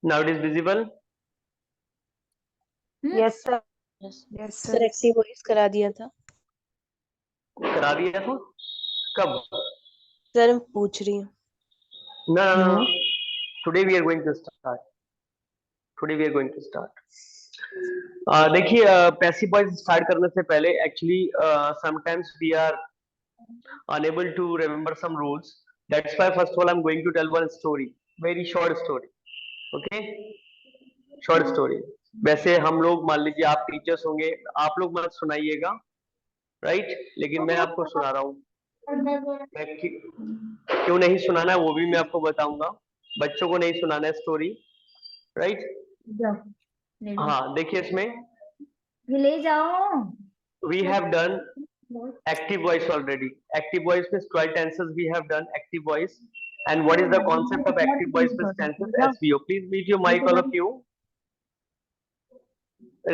Now it is visible. Yes sir. Yes yes sir, sir. Active voice करा दिया था करा दिया था कब? सर, मैं पूछ रही हूँ। No, no, no, no. no. Today we are going to start. Today we are going to start. देखिए, पैसिव वॉइस स्टार्ट करने से पहले actually sometimes we are unable to remember some rules. That's why first of all I'm going to tell one story, very short story. Okay, short story. वैसे हम लोग मान लीजिए आप टीचर्स होंगे, आप लोग मत सुनाइएगा, राइट, लेकिन मैं आपको सुना रहा हूँ। मैं क्यों नहीं सुनाना है वो भी मैं आपको बताऊंगा। बच्चों को नहीं सुनाना है स्टोरी, राइट। हाँ, देखिए इसमें ले जाओ। We have done active voice already. Active voice means 12 tenses we have done active voice. And what is the concept of active voice means tenses? SVO. Please mute your mic, all of you.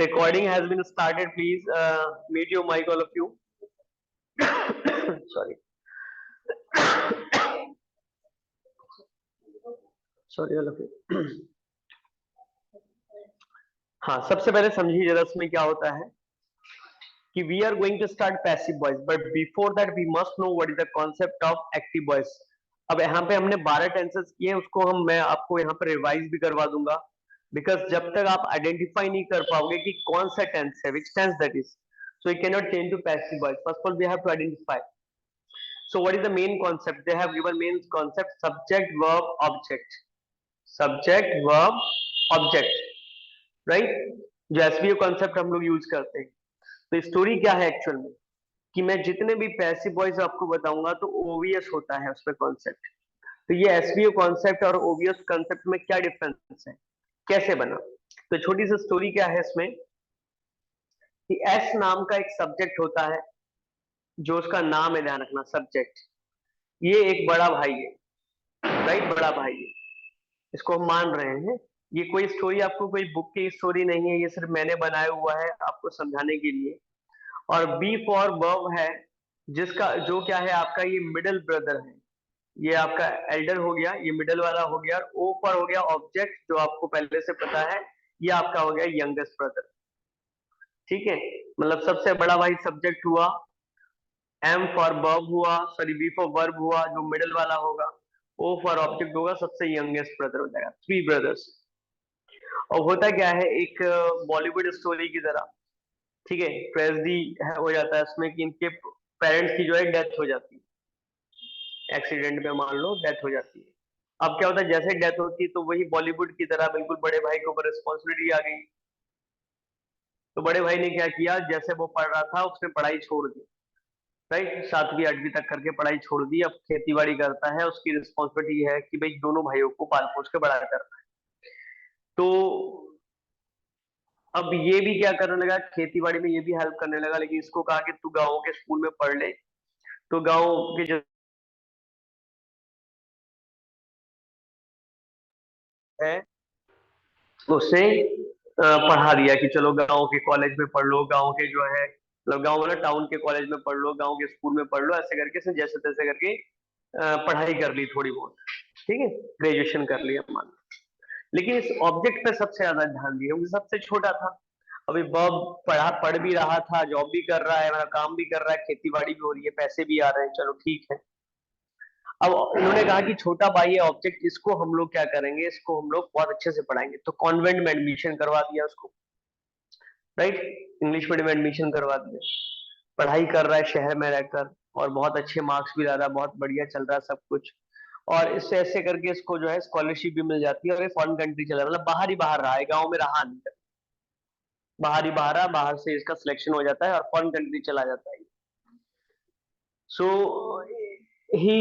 Recording has been started. Please mute your mic, all of you. Sorry. Sorry, all of you. हाँ, सबसे पहले समझिए जरा इसमें क्या होता है कि we are going to start passive voice, but before that we must know what is the concept of active voice. अब यहाँ पे हमने 12 टेंसेस किए हैं, उसको मैं आपको यहाँ पे रिवाइज भी करवा दूंगा, बिकॉज जब तक आप आइडेंटिफाई नहीं कर पाओगे कि कौन सा टेंस है, which tense that is, so you can not change to passive voice. First of all we have to identify. So what is the main concept? They have given main concept subject verb object. Subject verb object, right? जो SVO concept हम लोग use करते हैं। तो story क्या है actual में कि मैं जितने भी पैसिव वॉइस आपको बताऊंगा तो ओवीएस होता है उसमें कॉन्सेप्ट। तो ये एसवीओ कॉन्सेप्ट और ओवीएस कॉन्सेप्ट में क्या डिफरेंस है, कैसे बना? तो छोटी सी स्टोरी क्या है इसमें कि एस नाम का एक सब्जेक्ट होता है, जो उसका नाम है, ध्यान रखना, सब्जेक्ट। ये एक बड़ा भाई है, राइट, बड़ा भाई है, इसको हम मान रहे हैं। ये कोई स्टोरी आपको कोई बुक की स्टोरी नहीं है, ये सिर्फ मैंने बनाया हुआ है आपको समझाने के लिए। और बी फॉर बर्ब है, जिसका जो क्या है आपका ये मिडिल ब्रदर है, ये आपका एल्डर हो गया, ये मिडिल वाला हो गया। ओ पर हो गया ऑब्जेक्ट, जो आपको पहले से पता है, ये आपका हो गया यंगेस्ट ब्रदर। ठीक है, मतलब सबसे बड़ा भाई सब्जेक्ट हुआ, एम फॉर वर्ब हुआ, सॉरी बी फॉर वर्ब हुआ जो मिडिल वाला होगा, ओ फॉर ऑब्जेक्ट होगा, सबसे यंगेस्ट ब्रदर हो जाएगा, थ्री ब्रदर्स। और होता क्या है एक बॉलीवुड स्टोरी की तरह, ठीक है, ट्रेजेडी हो जाता है इसमें कि इनके पेरेंट्स की जो है डेथ हो जाती है, एक्सीडेंट में मान लो डेथ हो जाती है। अब क्या होता है, जैसे डेथ होती है तो वही बॉलीवुड की तरह बिल्कुल बड़े भाई के ऊपर रिस्पॉन्सिबिलिटी आ गई। तो बड़े भाई ने क्या किया, जैसे वो पढ़ रहा था उसने पढ़ाई छोड़ दी, राइट, 7वीं 8वीं तक करके पढ़ाई छोड़ दी। अब खेती बाड़ी करता है, उसकी रिस्पॉन्सिबिलिटी है कि भाई दोनों भाइयों को पाल पोस के बड़ा करना है। तो अब ये भी क्या करने लगा, खेती बाड़ी में ये भी हेल्प करने लगा, लेकिन इसको कहा कि तू गाँव के स्कूल में पढ़ ले। तो गाँव के जो है उसे पढ़ा दिया कि चलो गांव के कॉलेज में पढ़ लो, गांव के जो है मतलब गांव वाला टाउन के कॉलेज में पढ़ लो, गांव के स्कूल में पढ़ लो, ऐसे करके इसने जैसे तैसे करके पढ़ाई कर ली थोड़ी बहुत, ठीक है, ग्रेजुएशन कर लिया मान। लेकिन इस ऑब्जेक्ट पे सबसे ज्यादा ध्यान दिया क्योंकि सबसे छोटा था। अभी बब पढ़ भी रहा था, जॉब भी कर रहा है, मतलब काम भी कर रहा है, खेती बाड़ी भी हो रही है, पैसे भी आ रहे हैं, चलो ठीक है। अब उन्होंने कहा कि छोटा भाई है ऑब्जेक्ट, इसको हम लोग क्या करेंगे, इसको हम लोग बहुत अच्छे से पढ़ाएंगे। तो कॉन्वेंट में एडमिशन करवा दिया उसको, राइट, इंग्लिश मीडियम में एडमिशन करवा दिया। पढ़ाई कर रहा है शहर में रहकर और बहुत अच्छे मार्क्स भी ला रहा है, बहुत बढ़िया चल रहा है सब कुछ। और इससे ऐसे करके इसको जो है स्कॉलरशिप भी मिल जाती है और ये फॉरेन कंट्री चला, मतलब बाहर ही बाहर रहा है, गाँव में रहा नहीं, बाहर ही बाहर रहा, बाहर से इसका सिलेक्शन हो जाता है और फॉरेन कंट्री चला जाता है। So he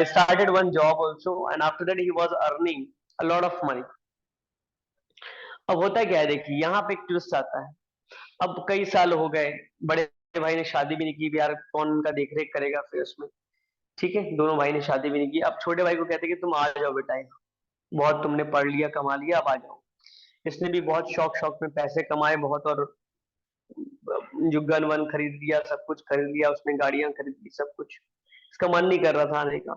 started one job also, and after that he was earning a lot of money. अब होता क्या है, देखिए यहाँ पे एक ट्विस्ट आता है। अब कई साल हो गए, बड़े भाई ने शादी भी नहीं की, यार कौन उनका देख रेख करेगा फिर उसमें, ठीक है, दोनों भाई ने शादी भी नहीं की। अब छोटे भाई को कहते कि तुम आ जाओ बेटा, बहुत तुमने पढ़ लिया कमा लिया, अब आ जाओ। इसने भी बहुत शौक शौक में पैसे कमाए बहुत, और जो गन वन खरीद लिया, सब कुछ खरीद लिया उसने, गाड़ियां खरीद ली, सब कुछ। इसका मन नहीं कर रहा था आने का।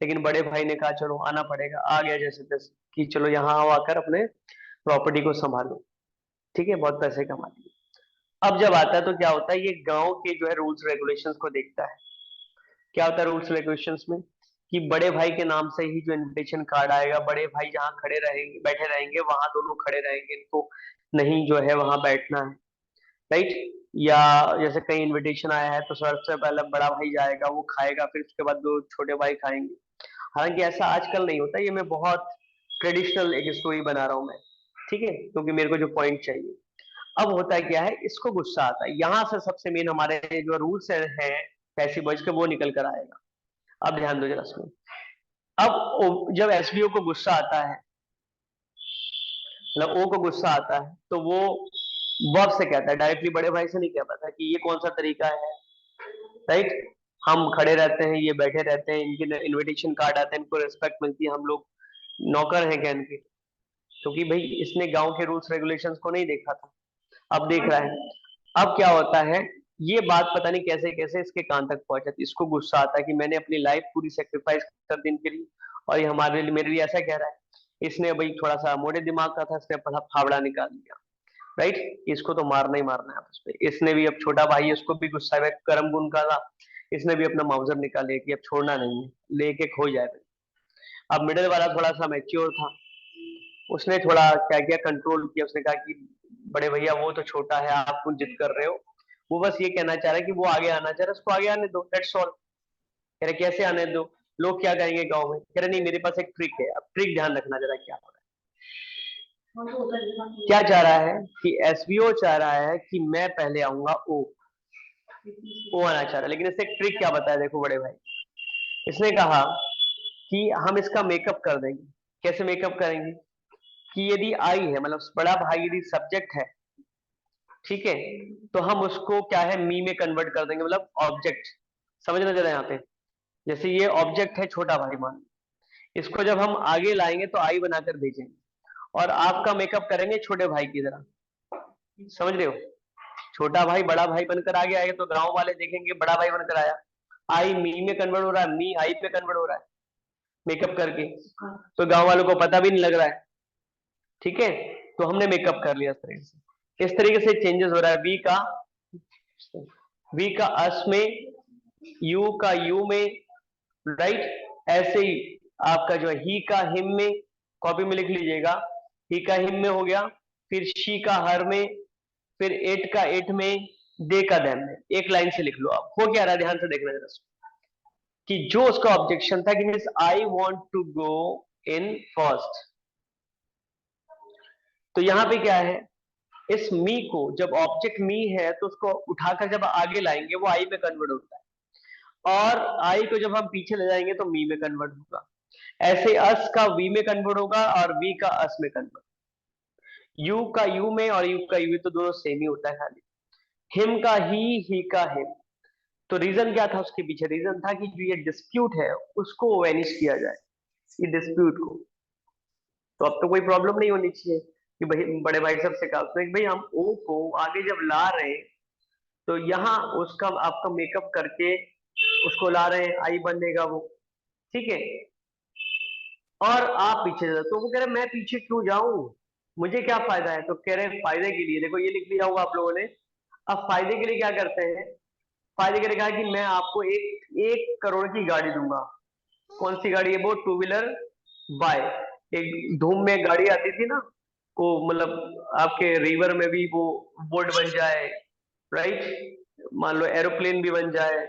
लेकिन बड़े भाई ने कहा चलो आना पड़ेगा, आ गया जैसे तैसे कि चलो यहाँ आओ, आकर अपने प्रॉपर्टी को संभालो, ठीक है, बहुत पैसे कमा लिए। अब जब आता है तो क्या होता है, ये गांव के जो है रूल्स रेगुलेशंस को देखता है। क्या होता है रूल्स रेगुलेशंस में, कि बड़े भाई के नाम से ही जो इनविटेशन कार्ड आएगा, बड़े भाई जहाँ खड़े रहेंगे बैठे रहेंगे वहां दोनों खड़े रहेंगे, इनको नहीं जो है वहां बैठना है, राइट। या जैसे कहीं इनविटेशन आया है तो सबसे पहले बड़ा भाई जाएगा, वो खाएगा, फिर उसके बाद दो छोटे भाई खाएंगे। हालांकि ऐसा आजकल नहीं होता, ये मैं बहुत ट्रेडिशनल एक स्टोरी बना रहा हूँ मैं, ठीक है, क्योंकि मेरे को जो पॉइंट चाहिए। अब होता है क्या है, इसको गुस्सा आता है, यहाँ से सबसे मेन हमारे जो रूल्स हैं पैसिव वॉइस के, वो निकल कर आएगा। अब ध्यान दो जरा इसमें। अब जब एसबीओ को गुस्सा आता है, मतलब ओ को गुस्सा आता है, तो वो बॉस से कहता है, डायरेक्टली बड़े भाई से नहीं कह पाता कि ये कौन सा तरीका है, राइट। हम खड़े रहते हैं, ये बैठे रहते हैं, इनके इनविटेशन कार्ड आते हैं, इनको रिस्पेक्ट मिलती है, हम लोग नौकर हैं क्या इनके? क्योंकि भाई इसने गांव के रूल्स रेगुलेशंस को नहीं देखा था, अब देख रहा है। अब क्या होता है, ये बात पता नहीं कैसे कैसे इसके कान तक पहुंच जाती, इसको गुस्सा आता है कि मैंने अपनी लाइफ पूरी सेक्रीफाइस कर दी इनके लिए, और ये हमारे लिए मेरे लिए ऐसा कह रहा है। इसने भाई थोड़ा सा मोटे दिमाग का था, इसने फावड़ा निकाल दिया, राइट। इसको तो मारना ही मारना है आपस में। इसने भी, अब छोटा भाई है, उसको भी गुस्सा है, कर्म गुण का था, इसने भी अपना माउजर निकाल लिया कि अब छोड़ना नहीं है, लेके खो जाए। अब मिडिल वाला थोड़ा सा मैच्योर था, उसने थोड़ा क्या किया, कंट्रोल किया। उसने कहा कि बड़े भैया वो तो छोटा है, आप कुछ जिद कर रहे हो, वो बस ये कहना चाह रहा है कि वो आगे आना चाह रहा है, उसको आगे आने दो, दैट्स ऑल। कह रहे कैसे आने दो, लोग क्या कहेंगे गांव में? कह रहे नहीं, मेरे पास एक ट्रिक है। अब ट्रिक ध्यान रखना जरा, क्या हो रहा है, क्या चाह रहा है कि एसबीओ चाह रहा है कि मैं पहले आऊंगा, ओ आना चाह रहा है, लेकिन इससे एक ट्रिक क्या बताया, देखो बड़े भाई। इसने कहा कि हम इसका मेकअप कर देंगे। कैसे मेकअप करेंगे, कि यदि आई है, मतलब बड़ा भाई यदि सब्जेक्ट है, ठीक है, तो हम उसको क्या है, मी में कन्वर्ट कर देंगे, मतलब ऑब्जेक्ट। समझना जरा यहाँ पे, जैसे ये ऑब्जेक्ट है छोटा भाई मान, इसको जब हम आगे लाएंगे तो आई बनाकर भेजेंगे, और आपका मेकअप करेंगे छोटे भाई की तरह। समझ रहे हो, छोटा भाई बड़ा भाई बनकर आगे आएगा तो गांव वाले देखेंगे बड़ा भाई बनकर आया, आई मी में कन्वर्ट हो रहा है, मी आई पे कन्वर्ट हो रहा है मेकअप करके, तो गांव वालों को पता भी नहीं लग रहा है, ठीक है। तो हमने मेकअप कर लिया इस तरीके से चेंजेस हो रहा है। वी का अस में, यू का यू में, राइट। ऐसे ही आपका जो है ही का हिम में, कॉपी में लिख लीजिएगा, ही का हिम में हो गया, फिर शी का हर में, फिर एट का एट में, दे का देम में। एक लाइन से लिख लो आप, हो क्या रहा है ध्यान से देखना जरा, कि जो उसका ऑब्जेक्शन था कि means I want to go in first, तो यहां पे क्या है, इस मी को जब ऑब्जेक्ट मी है तो उसको उठाकर जब आगे लाएंगे वो आई में कन्वर्ट होता है, और आई को जब हम पीछे ले जाएंगे तो मी में कन्वर्ट होगा। ऐसे अस का वी में कन्वर्ट होगा और वी का अस में कन्वर्ट, यू का यू में और यू का यू, तो दोनों सेम ही होता है खाली। हिम का ही का हिम। तो रीजन क्या था उसके पीछे, रीजन था कि जो ये डिस्प्यूट है उसको वैनिश किया जाए, ये डिस्प्यूट को। तो अब तो कोई प्रॉब्लम नहीं होनी चाहिए कि भाई बड़े भाई साहब से कहा उसने कि भाई हम ओ को आगे जब ला रहे हैं तो यहाँ उसका आपका मेकअप करके उसको ला रहे हैं, आई बनेगा वो, ठीक है। और आप पीछे तो वो कह रहे मैं पीछे क्यों जाऊं, मुझे क्या फायदा है? तो कह रहे हैं फायदे के लिए, देखो ये लिख लिया होगा आप लोगों ने। अब फायदे के लिए क्या करते हैं, फायदे के लिए कहा कि मैं आपको 1 करोड़ की गाड़ी दूंगा। कौन सी गाड़ी है वो? टू व्हीलर बाय। एक धूम में गाड़ी आती थी ना, को मतलब आपके रिवर में भी वो बोट बन जाए, राइट, मान लो एरोप्लेन भी बन जाए,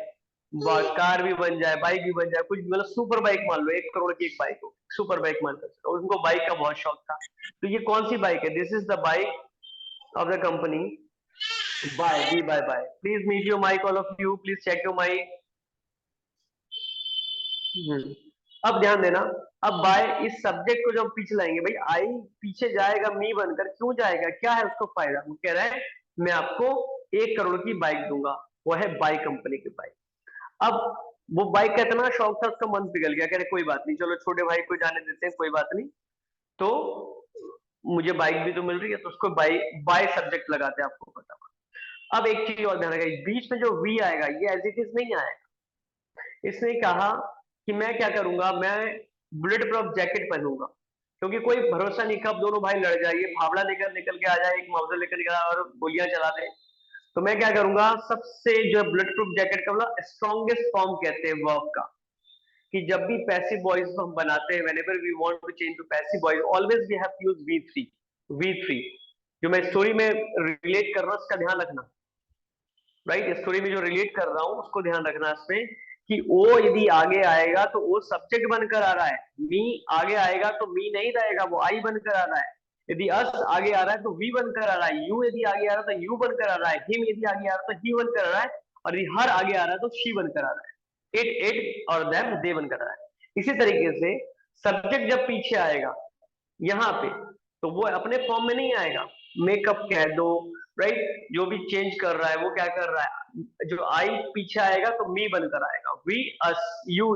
कार भी बन जाए, बाइक भी बन जाए, कुछ मतलब सुपर बाइक मान लो, 1 करोड़ की एक बाइक हो, सुपर बाइक मानकर चलो। उनको बाइक का बहुत शौक था। तो ये कौन सी बाइक है? This is the bike of the company by, B by by. Please meet your mic all of you, please check your mic. अब ध्यान देना, अब बाय इस सब्जेक्ट को जब पीछे लाएंगे, भाई आई पीछे जाएगा मी बनकर, क्यों जाएगा, क्या है उसको फायदा? वो कह रहा है मैं आपको 1 करोड़ की बाइक दूंगा, वो है बाइक कंपनी की बाइक। अब वो बाइक का इतना शौक था, उसका मन पिघल गया, कह रहे कोई बात नहीं, चलो छोटे भाई को जाने देते हैं, कोई बात नहीं, तो मुझे बाइक भी तो मिल रही है, तो उसको बाय बाय सब्जेक्ट लगाते हैं, आपको पता। अब एक चीज और ध्यान रखिए, बीच में जो वी आएगा ये एज इट इज नहीं आएगा। इसने कहा कि मैं क्या करूंगा, मैं बुलेट प्रूफ जैकेट पहनूंगा, क्योंकि कोई भरोसा नहीं कब दोनों भाई लड़ जाए, ये फावड़ा लेकर निकल के आ जाए, एक माउजर लेकर निकल आए और गोलियां चला दे। तो मैं क्या करूंगा, सबसे जो बुलेट प्रूफ जैकेट का मतलब स्ट्रॉन्गेस्ट फॉर्म कहते हैं वर्ब का, कि जब भी पैसिव वॉइस हम बनाते हैं, whenever we want to change to passive voice, always we have to use V3। V3 जो मैं स्टोरी में रिलेट कर रहा हूं उसका ध्यान रखना, राइट। स्टोरी में जो रिलेट कर रहा हूं उसको ध्यान रखना इसमें, कि ओ यदि आगे आएगा तो वो सब्जेक्ट बनकर आ रहा है, मी आगे आएगा तो मी नहीं रहेगा, वो आई बनकर आ रहा है। यदि अस आगे आ रहा है तो वी बनकर आ रहा है, यू यदि आगे आ रहा है तो यू बनकर आ रहा है, हिम यदि आगे आ रहा है तो ही बनकर आ रहा है, और यदि हर आगे आ रहा है तो शी बनकर आ रहा है, इट और देम दे बनकर आ रहा है। इसी तरीके से सब्जेक्ट जब पीछे आएगा यहाँ पे, तो वो अपने फॉर्म में नहीं आएगा, मेकअप कह दो, राइट, जो भी चेंज कर रहा है वो क्या कर रहा है, जो आई पीछे आएगा तो मी बनकर आएगा, we us you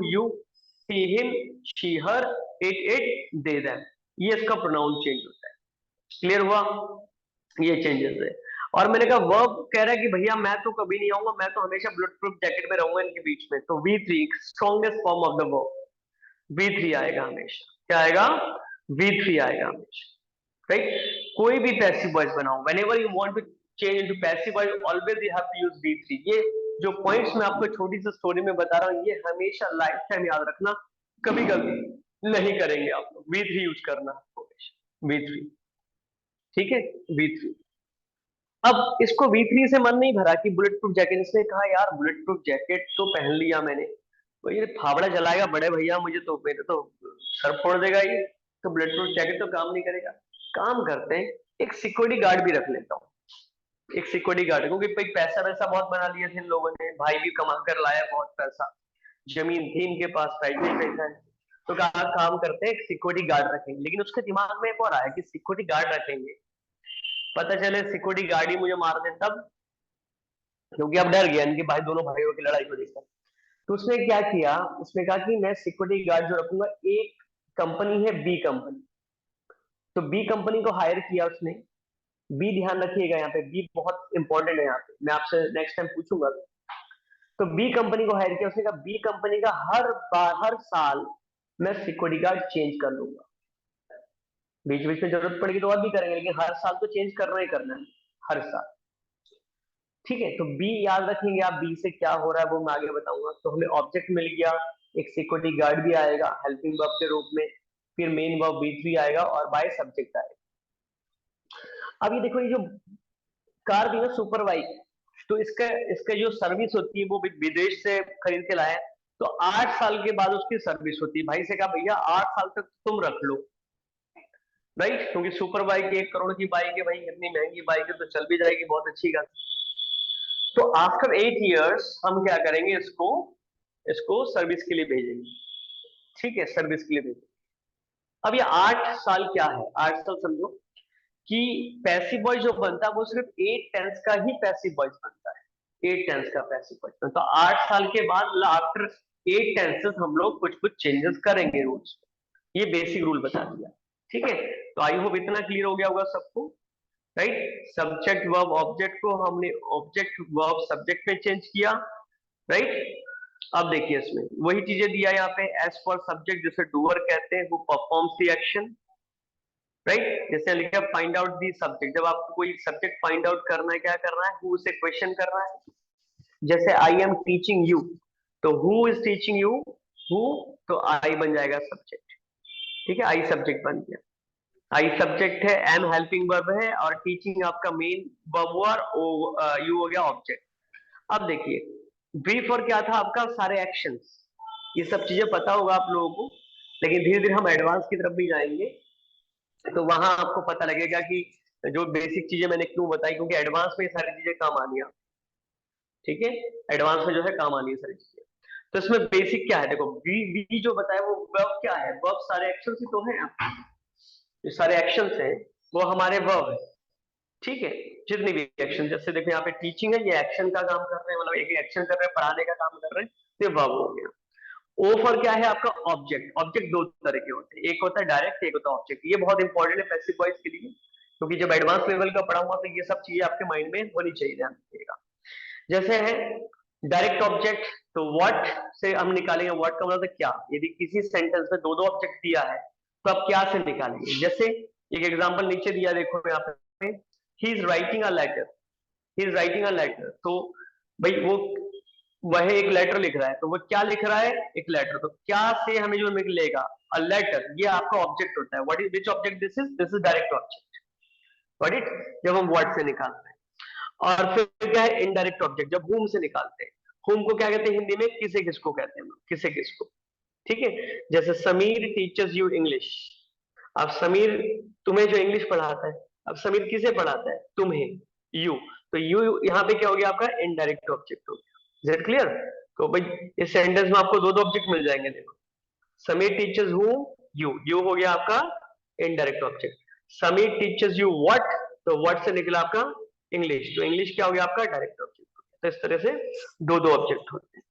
he him she her, it they them, ये इसका प्रोनाउन चेंज होता है। क्लियर हुआ, ये चेंजेस है। और मैंने कहा वर्ब कह रहा है कि भैया मैं तो कभी नहीं आऊंगा, मैं तो हमेशा बुलेट प्रूफ जैकेट में रहूंगा इनके बीच में, तो V3 strongest form of the verb, V3 आएगा हमेशा, क्या आएगा, V3 आएगा हमेशा, राइट। कोई भी पैसिव वॉइस बनाओ, whenever you want to change into passive voice, always you have to use V3। ये जो पॉइंट्स मैं आपको छोटी सी स्टोरी में बता रहा हूँ, ये हमेशा लाइफ टाइम याद रखना, कभी गलती नहीं करेंगे आप लोग, V3 यूज करना हमेशा, V3, ठीक है, V3। अब इसको V3 से मन नहीं भरा कि बुलेट प्रूफ जैकेट, इसने कहा यार बुलेट प्रूफ जैकेट तो पहन लिया मैंने, तो ये फावड़ा जलाएगा बड़े भैया, मुझे तो मेरे तो सर फोड़ देगा ये, तो बुलेट प्रूफ जैकेट तो काम नहीं करेगा। काम करते हैं, एक सिक्योरिटी गार्ड भी रख लेता हूँ, एक सिक्योरिटी गार्ड, क्योंकि पैसा वैसा बहुत बना लिया थे इन लोगों ने, भाई भी कमा कर लाया बहुत पैसा, जमीन थी इनके पास, प्राइवेट पैसा है, तो कहा काम करते हैं एक सिक्योरिटी गार्ड रखेंगे। लेकिन उसके दिमाग में एक और आया कि सिक्योरिटी गार्ड रखेंगे, पता चले सिक्योरिटी गार्ड ही मुझे मार दे तब, क्योंकि अब डर गया इनके भाई, दोनों भाइयों की लड़ाई को देखकर। तो उसने क्या किया, उसने कहा कि मैं सिक्योरिटी गार्ड जो रखूंगा, एक कंपनी है बी कंपनी, तो बी कंपनी को हायर किया उसने। बी ध्यान रखिएगा, यहाँ पे बी बहुत इंपॉर्टेंट है, यहाँ पे मैं आपसे नेक्स्ट टाइम पूछूंगा। तो बी कंपनी को हायर किया उसने, कहा बी कंपनी का हर साल मैं सिक्योरिटी गार्ड चेंज कर लूंगा, बीच बीच में जरूरत पड़ेगी तो और भी करेंगे, लेकिन हर साल तो चेंज करना ही करना है, हर साल, ठीक है। तो बी याद रखेंगे आप, बी से क्या हो रहा है वो मैं आगे बताऊंगा। तो हमें ऑब्जेक्ट मिल गया, एक सिक्योरिटी गार्ड भी आएगा हेल्पिंग वर्ब के रूप में, फिर मेन वर्ब V3 आएगा और बाय सब्जेक्ट आएगा। अब ये देखो, ये जो कार थी ना सुपर बाइक, तो इसका इसका जो सर्विस होती है वो विदेश से खरीद के लाया, तो 8 साल के बाद उसकी सर्विस होती है। भाई से कहा भैया 8 साल तक तुम रख लो, राइट, क्योंकि सुपर बाइक 1 करोड़ की बाइक है भाई, इतनी महंगी बाइक है तो चल भी जाएगी बहुत अच्छी बात। तो आफ्टर 8 इयर्स हम क्या करेंगे, इसको इसको सर्विस के लिए भेजेंगे, ठीक है, सर्विस के लिए भेजेंगे। अब ये 8 साल क्या है, 8 साल समझो कि पैसिव वॉइस जो बनता है वो सिर्फ 8 टेंस का ही पैसिव वॉइस बनता है, 8 टेंस का पैसिव वॉइस बनता है। तो 8 साल के बाद आफ्टर 8 टेंसेस हम लोग कुछ कुछ चेंजेस करेंगे रूल्स, ये बेसिक रूल बता दिया, ठीक है। तो आई होप इतना क्लियर हो गया होगा सबको, राइट। सब्जेक्ट वर्ब ऑब्जेक्ट को हमने ऑब्जेक्ट वर्ब सब्जेक्ट में चेंज किया, राइट। अब देखिए इसमें वही चीजें दिया यहाँ पे, एज फॉर सब्जेक्ट जिसे डूअर कहते हैं, वो परफॉर्म्स द एक्शन, राइट। जैसे लिखा फाइंड आउट दी सब्जेक्ट, जब आपको कोई सब्जेक्ट फाइंड आउट करना है, क्या करना है, हु से क्वेश्चन करना है। जैसे आई एम टीचिंग यू, तो who is teaching you, who, तो आई बन जाएगा सब्जेक्ट, ठीक है, आई सब्जेक्ट बन गया, आई सब्जेक्ट है, एम हेल्पिंग वर्ब है, और टीचिंग आपका मेन वर्ब हुआ, और यू हो गया ऑब्जेक्ट। अब देखिए बी फॉर क्या था आपका, सारे एक्शंस, ये सब चीजें पता होगा आप लोगों को, लेकिन धीरे धीरे हम एडवांस की तरफ भी जाएंगे, तो वहां आपको पता लगेगा कि जो बेसिक चीजें मैंने क्यों बताई, क्योंकि एडवांस में ये सारी चीजें काम आनी है, ठीक है, एडवांस में जो है काम आनी है सारी चीजें। तो इसमें बेसिक क्या है, देखो बी जो बताया वो वर्ब क्या है, वर्ब सारे एक्शन ही तो है, जो सारे एक्शन हैं वो हमारे वर्ब है, ठीक है, जितनी भी एक्शन, जैसे देखो यहाँ पे टीचिंग है, ये एक्शन का काम कर रहे हैं, मतलब एक एक्शन कर रहे हैं, पढ़ाने का काम कर रहे हैं, तो ये वर्ब हो गया। ओ फॉर क्या है आपका, ऑब्जेक्ट। ऑब्जेक्ट दो तरह के होते हैं, एक होता है डायरेक्ट, एक होता है ऑब्जेक्ट। ये बहुत इंपॉर्टेंट है पैसिव वॉइस के लिए, क्योंकि जब एडवांस लेवल का पढ़ाऊंगा तो ये सब चीजें आपके माइंड में होनी चाहिए, ध्यान रखिएगा। जैसे है डायरेक्ट ऑब्जेक्ट, तो व्हाट से हम निकालेंगे, व्हाट का मतलब क्या, यदि किसी सेंटेंस में दो दो ऑब्जेक्ट दिया है तो आप क्या से निकालेंगे। जैसे एक एग्जांपल नीचे दिया देखो यहाँ पे, he is writing a letter, he is writing a letter, तो भाई वो वह एक लेटर लिख रहा है, तो वो क्या लिख रहा है, एक लेटर, तो क्या से हमें जो मिलेगा, अ लेटर, ये आपका ऑब्जेक्ट होता है। What is which object this is direct object, what it, जब हम वर्ड से निकालते हैं। और फिर क्या है इनडायरेक्ट ऑब्जेक्ट, जब हुम से निकालते हैं। हुम को क्या कहते हैं हिंदी में, किसे किसको कहते हैं, किसे किसको, ठीक है। जैसे समीर टीचर्स यू इंग्लिश, अब समीर तुम्हें जो इंग्लिश पढ़ाता है, अब समीर किसे पढ़ाता है, तुम्हें, यू, तो यू यहाँ पे क्या हो गया आपका इनडायरेक्ट ऑब्जेक्ट हो गया। Is it clear. तो भाई इस सेंटेंस में आपको दो दो ऑब्जेक्ट मिल जाएंगे, देखो समीर टीचर्स हु, यू हो गया आपका indirect object. Sameer teachers you what, तो व्हाट से निकला आपका इंग्लिश, तो इंग्लिश क्या हो गया आपका डायरेक्ट ऑब्जेक्ट। तो इस तरह से दो दो ऑब्जेक्ट होते हैं,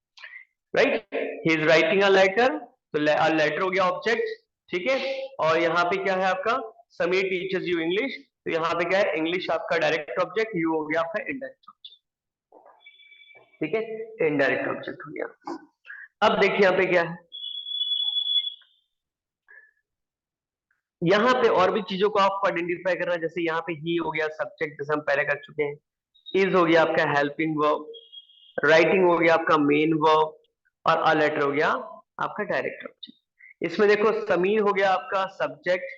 right. He is writing a letter, तो लेटर हो गया ऑब्जेक्ट, ठीक है। और यहाँ पे क्या है आपका समीर टीचर्स यू इंग्लिश, तो यहाँ पे क्या है इंग्लिश आपका डायरेक्ट ऑब्जेक्ट, यू हो गया आपका इनडायरेक्ट ऑब्जेक्ट, ठीक है, इनडायरेक्ट ऑब्जेक्ट हो गया। अब देखिए यहाँ पे क्या है, यहाँ पे और भी चीजों को आपको आइडेंटिफाई करना है। जैसे यहाँ पे ही हो गया सब्जेक्ट, जैसे हम पहले कर चुके हैं। इज हो गया आपका हेल्पिंग वर्ब, राइटिंग हो गया आपका मेन वर्ब, और अ लेटर हो गया आपका डायरेक्ट ऑब्जेक्ट। इसमें देखो समीर हो गया आपका सब्जेक्ट,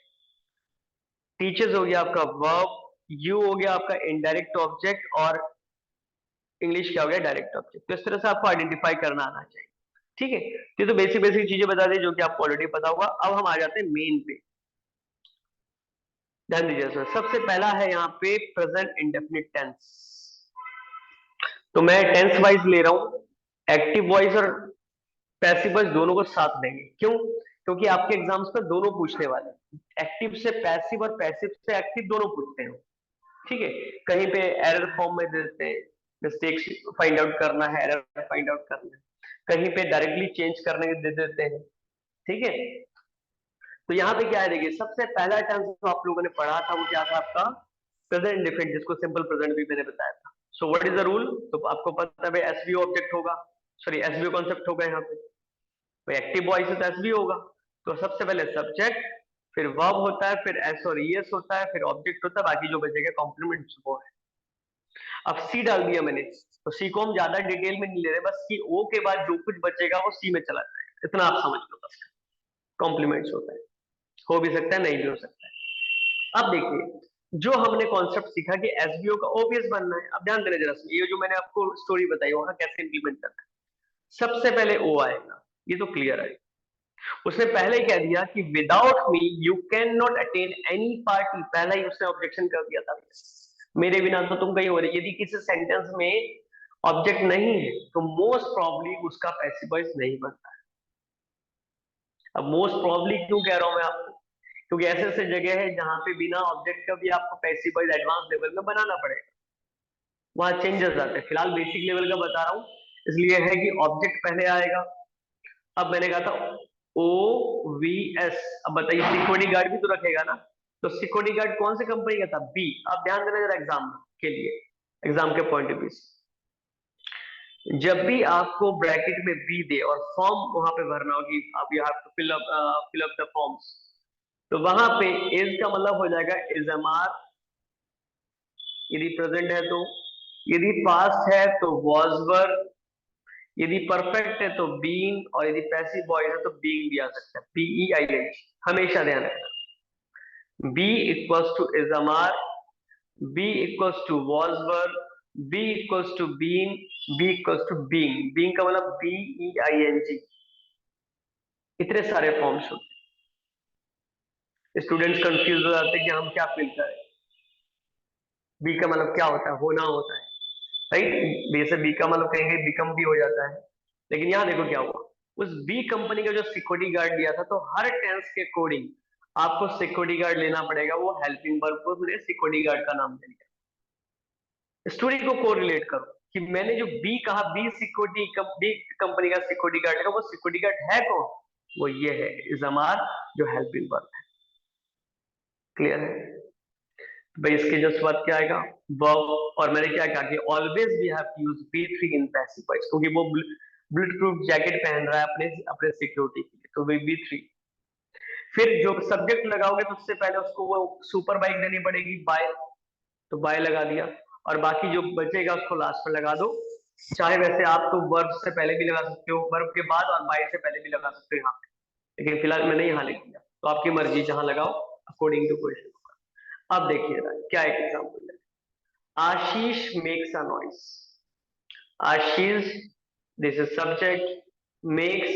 टीचर्स हो गया आपका वर्ब, यू हो गया आपका इनडायरेक्ट ऑब्जेक्ट, और इंग्लिश क्या हो गया डायरेक्ट ऑब्जेक्ट। तो इस तरह से आपको आइडेंटिफाई करना आना चाहिए, ठीक है। ये तो बेसिक बेसिक चीजें बता दी जो कि आपको ऑलरेडी पता होगा। अब हम आ जाते हैं मेन पे, ध्यान दीजिए सर। सबसे पहला है यहाँ पे प्रेजेंट इंडेफिनिट टेंस, तो मैं टेंस वाइज ले रहा हूं, एक्टिव वॉइस और पैसिव वॉइस दोनों को साथ देंगे। क्यों, क्योंकि आपके एग्जाम्स में दोनों पूछने वाले, एक्टिव से पैसिव और पैसिव से एक्टिव दोनों पूछते हैं, ठीक है। कहीं पे एरर फॉर्म में दे देते हैं, मिस्टेक्स फाइंड आउट करना है, एरर फाइंड आउट करना है, कहीं पे डायरेक्टली चेंज करने के दे देते हैं, ठीक है। तो यहाँ पे क्या है देखिए, सबसे पहला टेंस जो आप लोगों ने पढ़ा था वो क्या था आपका प्रेजेंट इंडेफिनिट, जिसको सिंपल प्रेजेंट भी मैंने बताया था। So what is the rule, तो आपको पता है एसवीओ ऑब्जेक्ट होगा, सॉरी एसवीओ कॉन्सेप्ट होगा यहाँ पे, तो एक्टिव वॉइस है तो एसवी होगा। तो सबसे पहले सब्जेक्ट, फिर वर्ब होता है, फिर एस और ईएस होता है, फिर ऑब्जेक्ट होता है, बाकी जो बचेगा कॉम्प्लीमेंट वो है। अब सी डाल दिया मैंने, तो सी को हम ज्यादा डिटेल में नहीं ले रहे, बस सी ओ के बाद जो कुछ बचेगा वो सी में चला जाएगा, इतना आप समझ लो बस। कॉम्प्लीमेंट्स होता है, हो भी सकता है नहीं भी हो सकता है। अब देखिए जो हमने कॉन्सेप्ट सीखा कि एसबीओ का ओबीएस बनना है, अब ध्यान देना जरा, ये जो मैंने आपको स्टोरी बताई वहां कैसे इंप्लीमेंट करना है। सबसे पहले ओ आएगा, ये तो क्लियर है। उसने पहले कह दिया कि without me you can not attain any party, पहला ही उसने ऑब्जेक्शन कर दिया था, मेरे बिना तो तुम कहीं हो रहे। यदि किसी सेंटेंस में ऑब्जेक्ट नहीं है तो मोस्ट प्रॉब्ली उसका पैसिव वॉइस नहीं बनता है। अब मोस्ट प्रॉब्ली क्यों कह रहा हूं मैं आपको, क्योंकि ऐसे ऐसे जगह है जहां पे बिना ऑब्जेक्ट का भी आपको पैसिव वॉइस एडवांस लेवल में बनाना पड़ेगा, वहां चेंजेस आते हैं। फिलहाल बेसिक लेवल का बता रहा हूं, इसलिए है कि ऑब्जेक्ट पहले आएगा। अब मैंने कहा था ओ वी एस, अब बताइए सिक्योरिटी गार्ड भी तो रखेगा ना, तो सिक्योरिटी गार्ड कौन सी कंपनी का था, बी। अब ध्यान देना जरा एग्जाम के लिए, एग्जाम के पॉइंट ऑफ व्यू से, जब भी आपको ब्रैकेट में बी दे और फॉर्म वहां पे भरना होगी, आप you have to fill up the forms, तो वहां पे इज का मतलब हो जाएगा इज एम आर, यदि प्रेजेंट है तो, यदि पास्ट है तो वॉज वर, यदि परफेक्ट है तो बीन, और यदि पैसिव वॉइस है तो बीइंग भी आ सकता है, पीई आई एन। हमेशा ध्यान रखना, be equals to is am are, be equals to was were, be equals to been, be equals to being, being का मतलब बीई आई एन जी। इतने सारे फॉर्म्स होते हैं, स्टूडेंट्स कंफ्यूज हो जाते हैं कि हम क्या फिल करें। बी का मतलब क्या होता है, होना होता है, राइट। जैसे बी का मतलब कहीं कहीं बिकम भी हो जाता है, लेकिन यहाँ देखो क्या हुआ, उस बी कंपनी का जो सिक्योरिटी गार्ड लिया था, तो हर टेंस के अकॉर्डिंग आपको सिक्योरिटी गार्ड लेना पड़ेगा, वो हेल्पिंग वर्ब को उसने सिक्योरिटी गार्ड का नाम दे दिया। स्टोरी को कोरिलेट करो कि मैंने जो बी कहा, बी कंपनी का सिक्योरिटी गार्ड है, वो सिक्योरिटी गार्ड है कौन, वो ये है इजमार, जो हेल्पिंग वर्ब है। क्लियर है। भाई इसके जस्ट बाद क्या आएगा, वर्ब। और मैंने क्या कहा कि always we have to use बी3 इन पैसिव वॉइस, क्योंकि वो बुलेट प्रूफ जैकेट पहन रहा है अपने अपने सिक्योरिटी के लिए, तो भाई बी3। फिर जो सब्जेक्ट लगाओगे तो उससे पहले उसको वो सुपर बाइक देनी पड़ेगी, बाय, तो बाय लगा दिया। और बाकी जो बचेगा उसको लास्ट में लगा दो। चाहे वैसे आप तो वर्ब से पहले भी लगा सकते हो, वर्ब के बाद, और बाय से पहले भी लगा सकते हो यहाँ पे, लेकिन फिलहाल मैंने यहाँ लिख दिया, तो आपकी मर्जी जहां लगाओ अकॉर्डिंग टू क्वेश्चन। अब देखिए क्या एक एग्जाम्पल है, Ashish makes a noise. Ashish, this is subject, makes,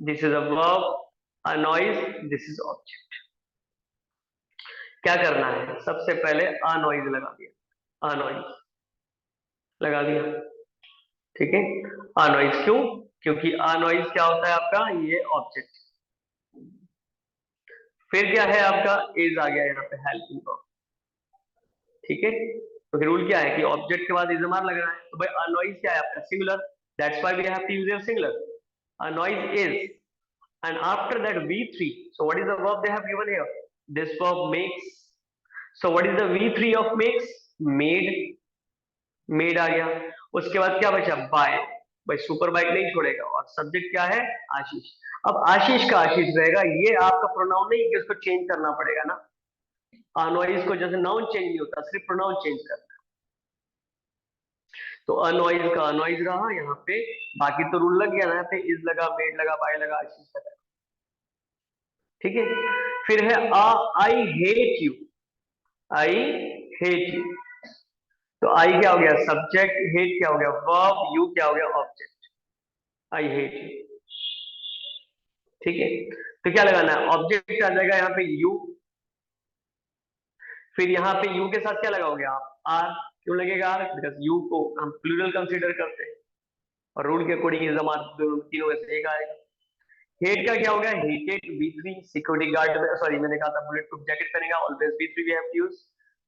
this is a verb, a noise, this is object. क्या करना है, सबसे पहले अ नॉइज लगा दिया, अ नॉइज लगा दिया, ठीक है। अ नॉइज क्यों, क्योंकि अ नॉइज क्या होता है आपका, ये ऑब्जेक्ट। फिर क्या है आपका, इज आ गया यहाँ पे हेल्पिंग वर्ब, ठीक है। तो फिर रूल क्या है कि ऑब्जेक्ट के बाद इजमार लग रहा है, तो भाई अ नॉइज क्या है आपका, singular, that's why we have to use singular, a noise is, and after that v3, so what is the verb they have given here, this verb makes, so what is the v3 of makes, made, made आ गया। उसके बाद क्या बचा, bye, भाई super bike नहीं छोड़ेगा, और subject क्या है, आशीष। अब आशीष का आशीष रहेगा, ये आपका प्रोनाउन नहीं कि उसको चेंज करना पड़ेगा ना, अनॉइज को जैसे नाउन चेंज नहीं होता, सिर्फ प्रोनाउन चेंज करना। तो अनॉइज का अनॉइज रहा यहाँ पे, बाकी तो रूल लग गया ना, यहाँ पे इज लगा, मेड लगा, बाय लगा, आशीष लगा, ठीक है। फिर है I hate you, I hate you, तो आई क्या हो गया, सब्जेक्ट, हेट क्या हो गया, वर्ब, यू क्या हो गया, ऑब्जेक्ट, आई हेट यू, ठीक है। तो क्या लगाना है, ऑब्जेक्ट आ जाएगा यहाँ पे यू, फिर यहाँ पे यू के साथ क्या लगाओगे आप, आर। क्यों लगेगा आर, बिकॉज यू को हम प्लूरल कंसीडर करते हैं, और रूल के अकॉर्डिंग तीनों में से एक आएगा। हेट का क्या हो गया, हेटेड, बी3, सिक्योरिटी गार्ड, सॉरी मैंने कहा था बुलेट प्रूफ जैकेट पहनेगा, ऑलवेज बी3 we have to use,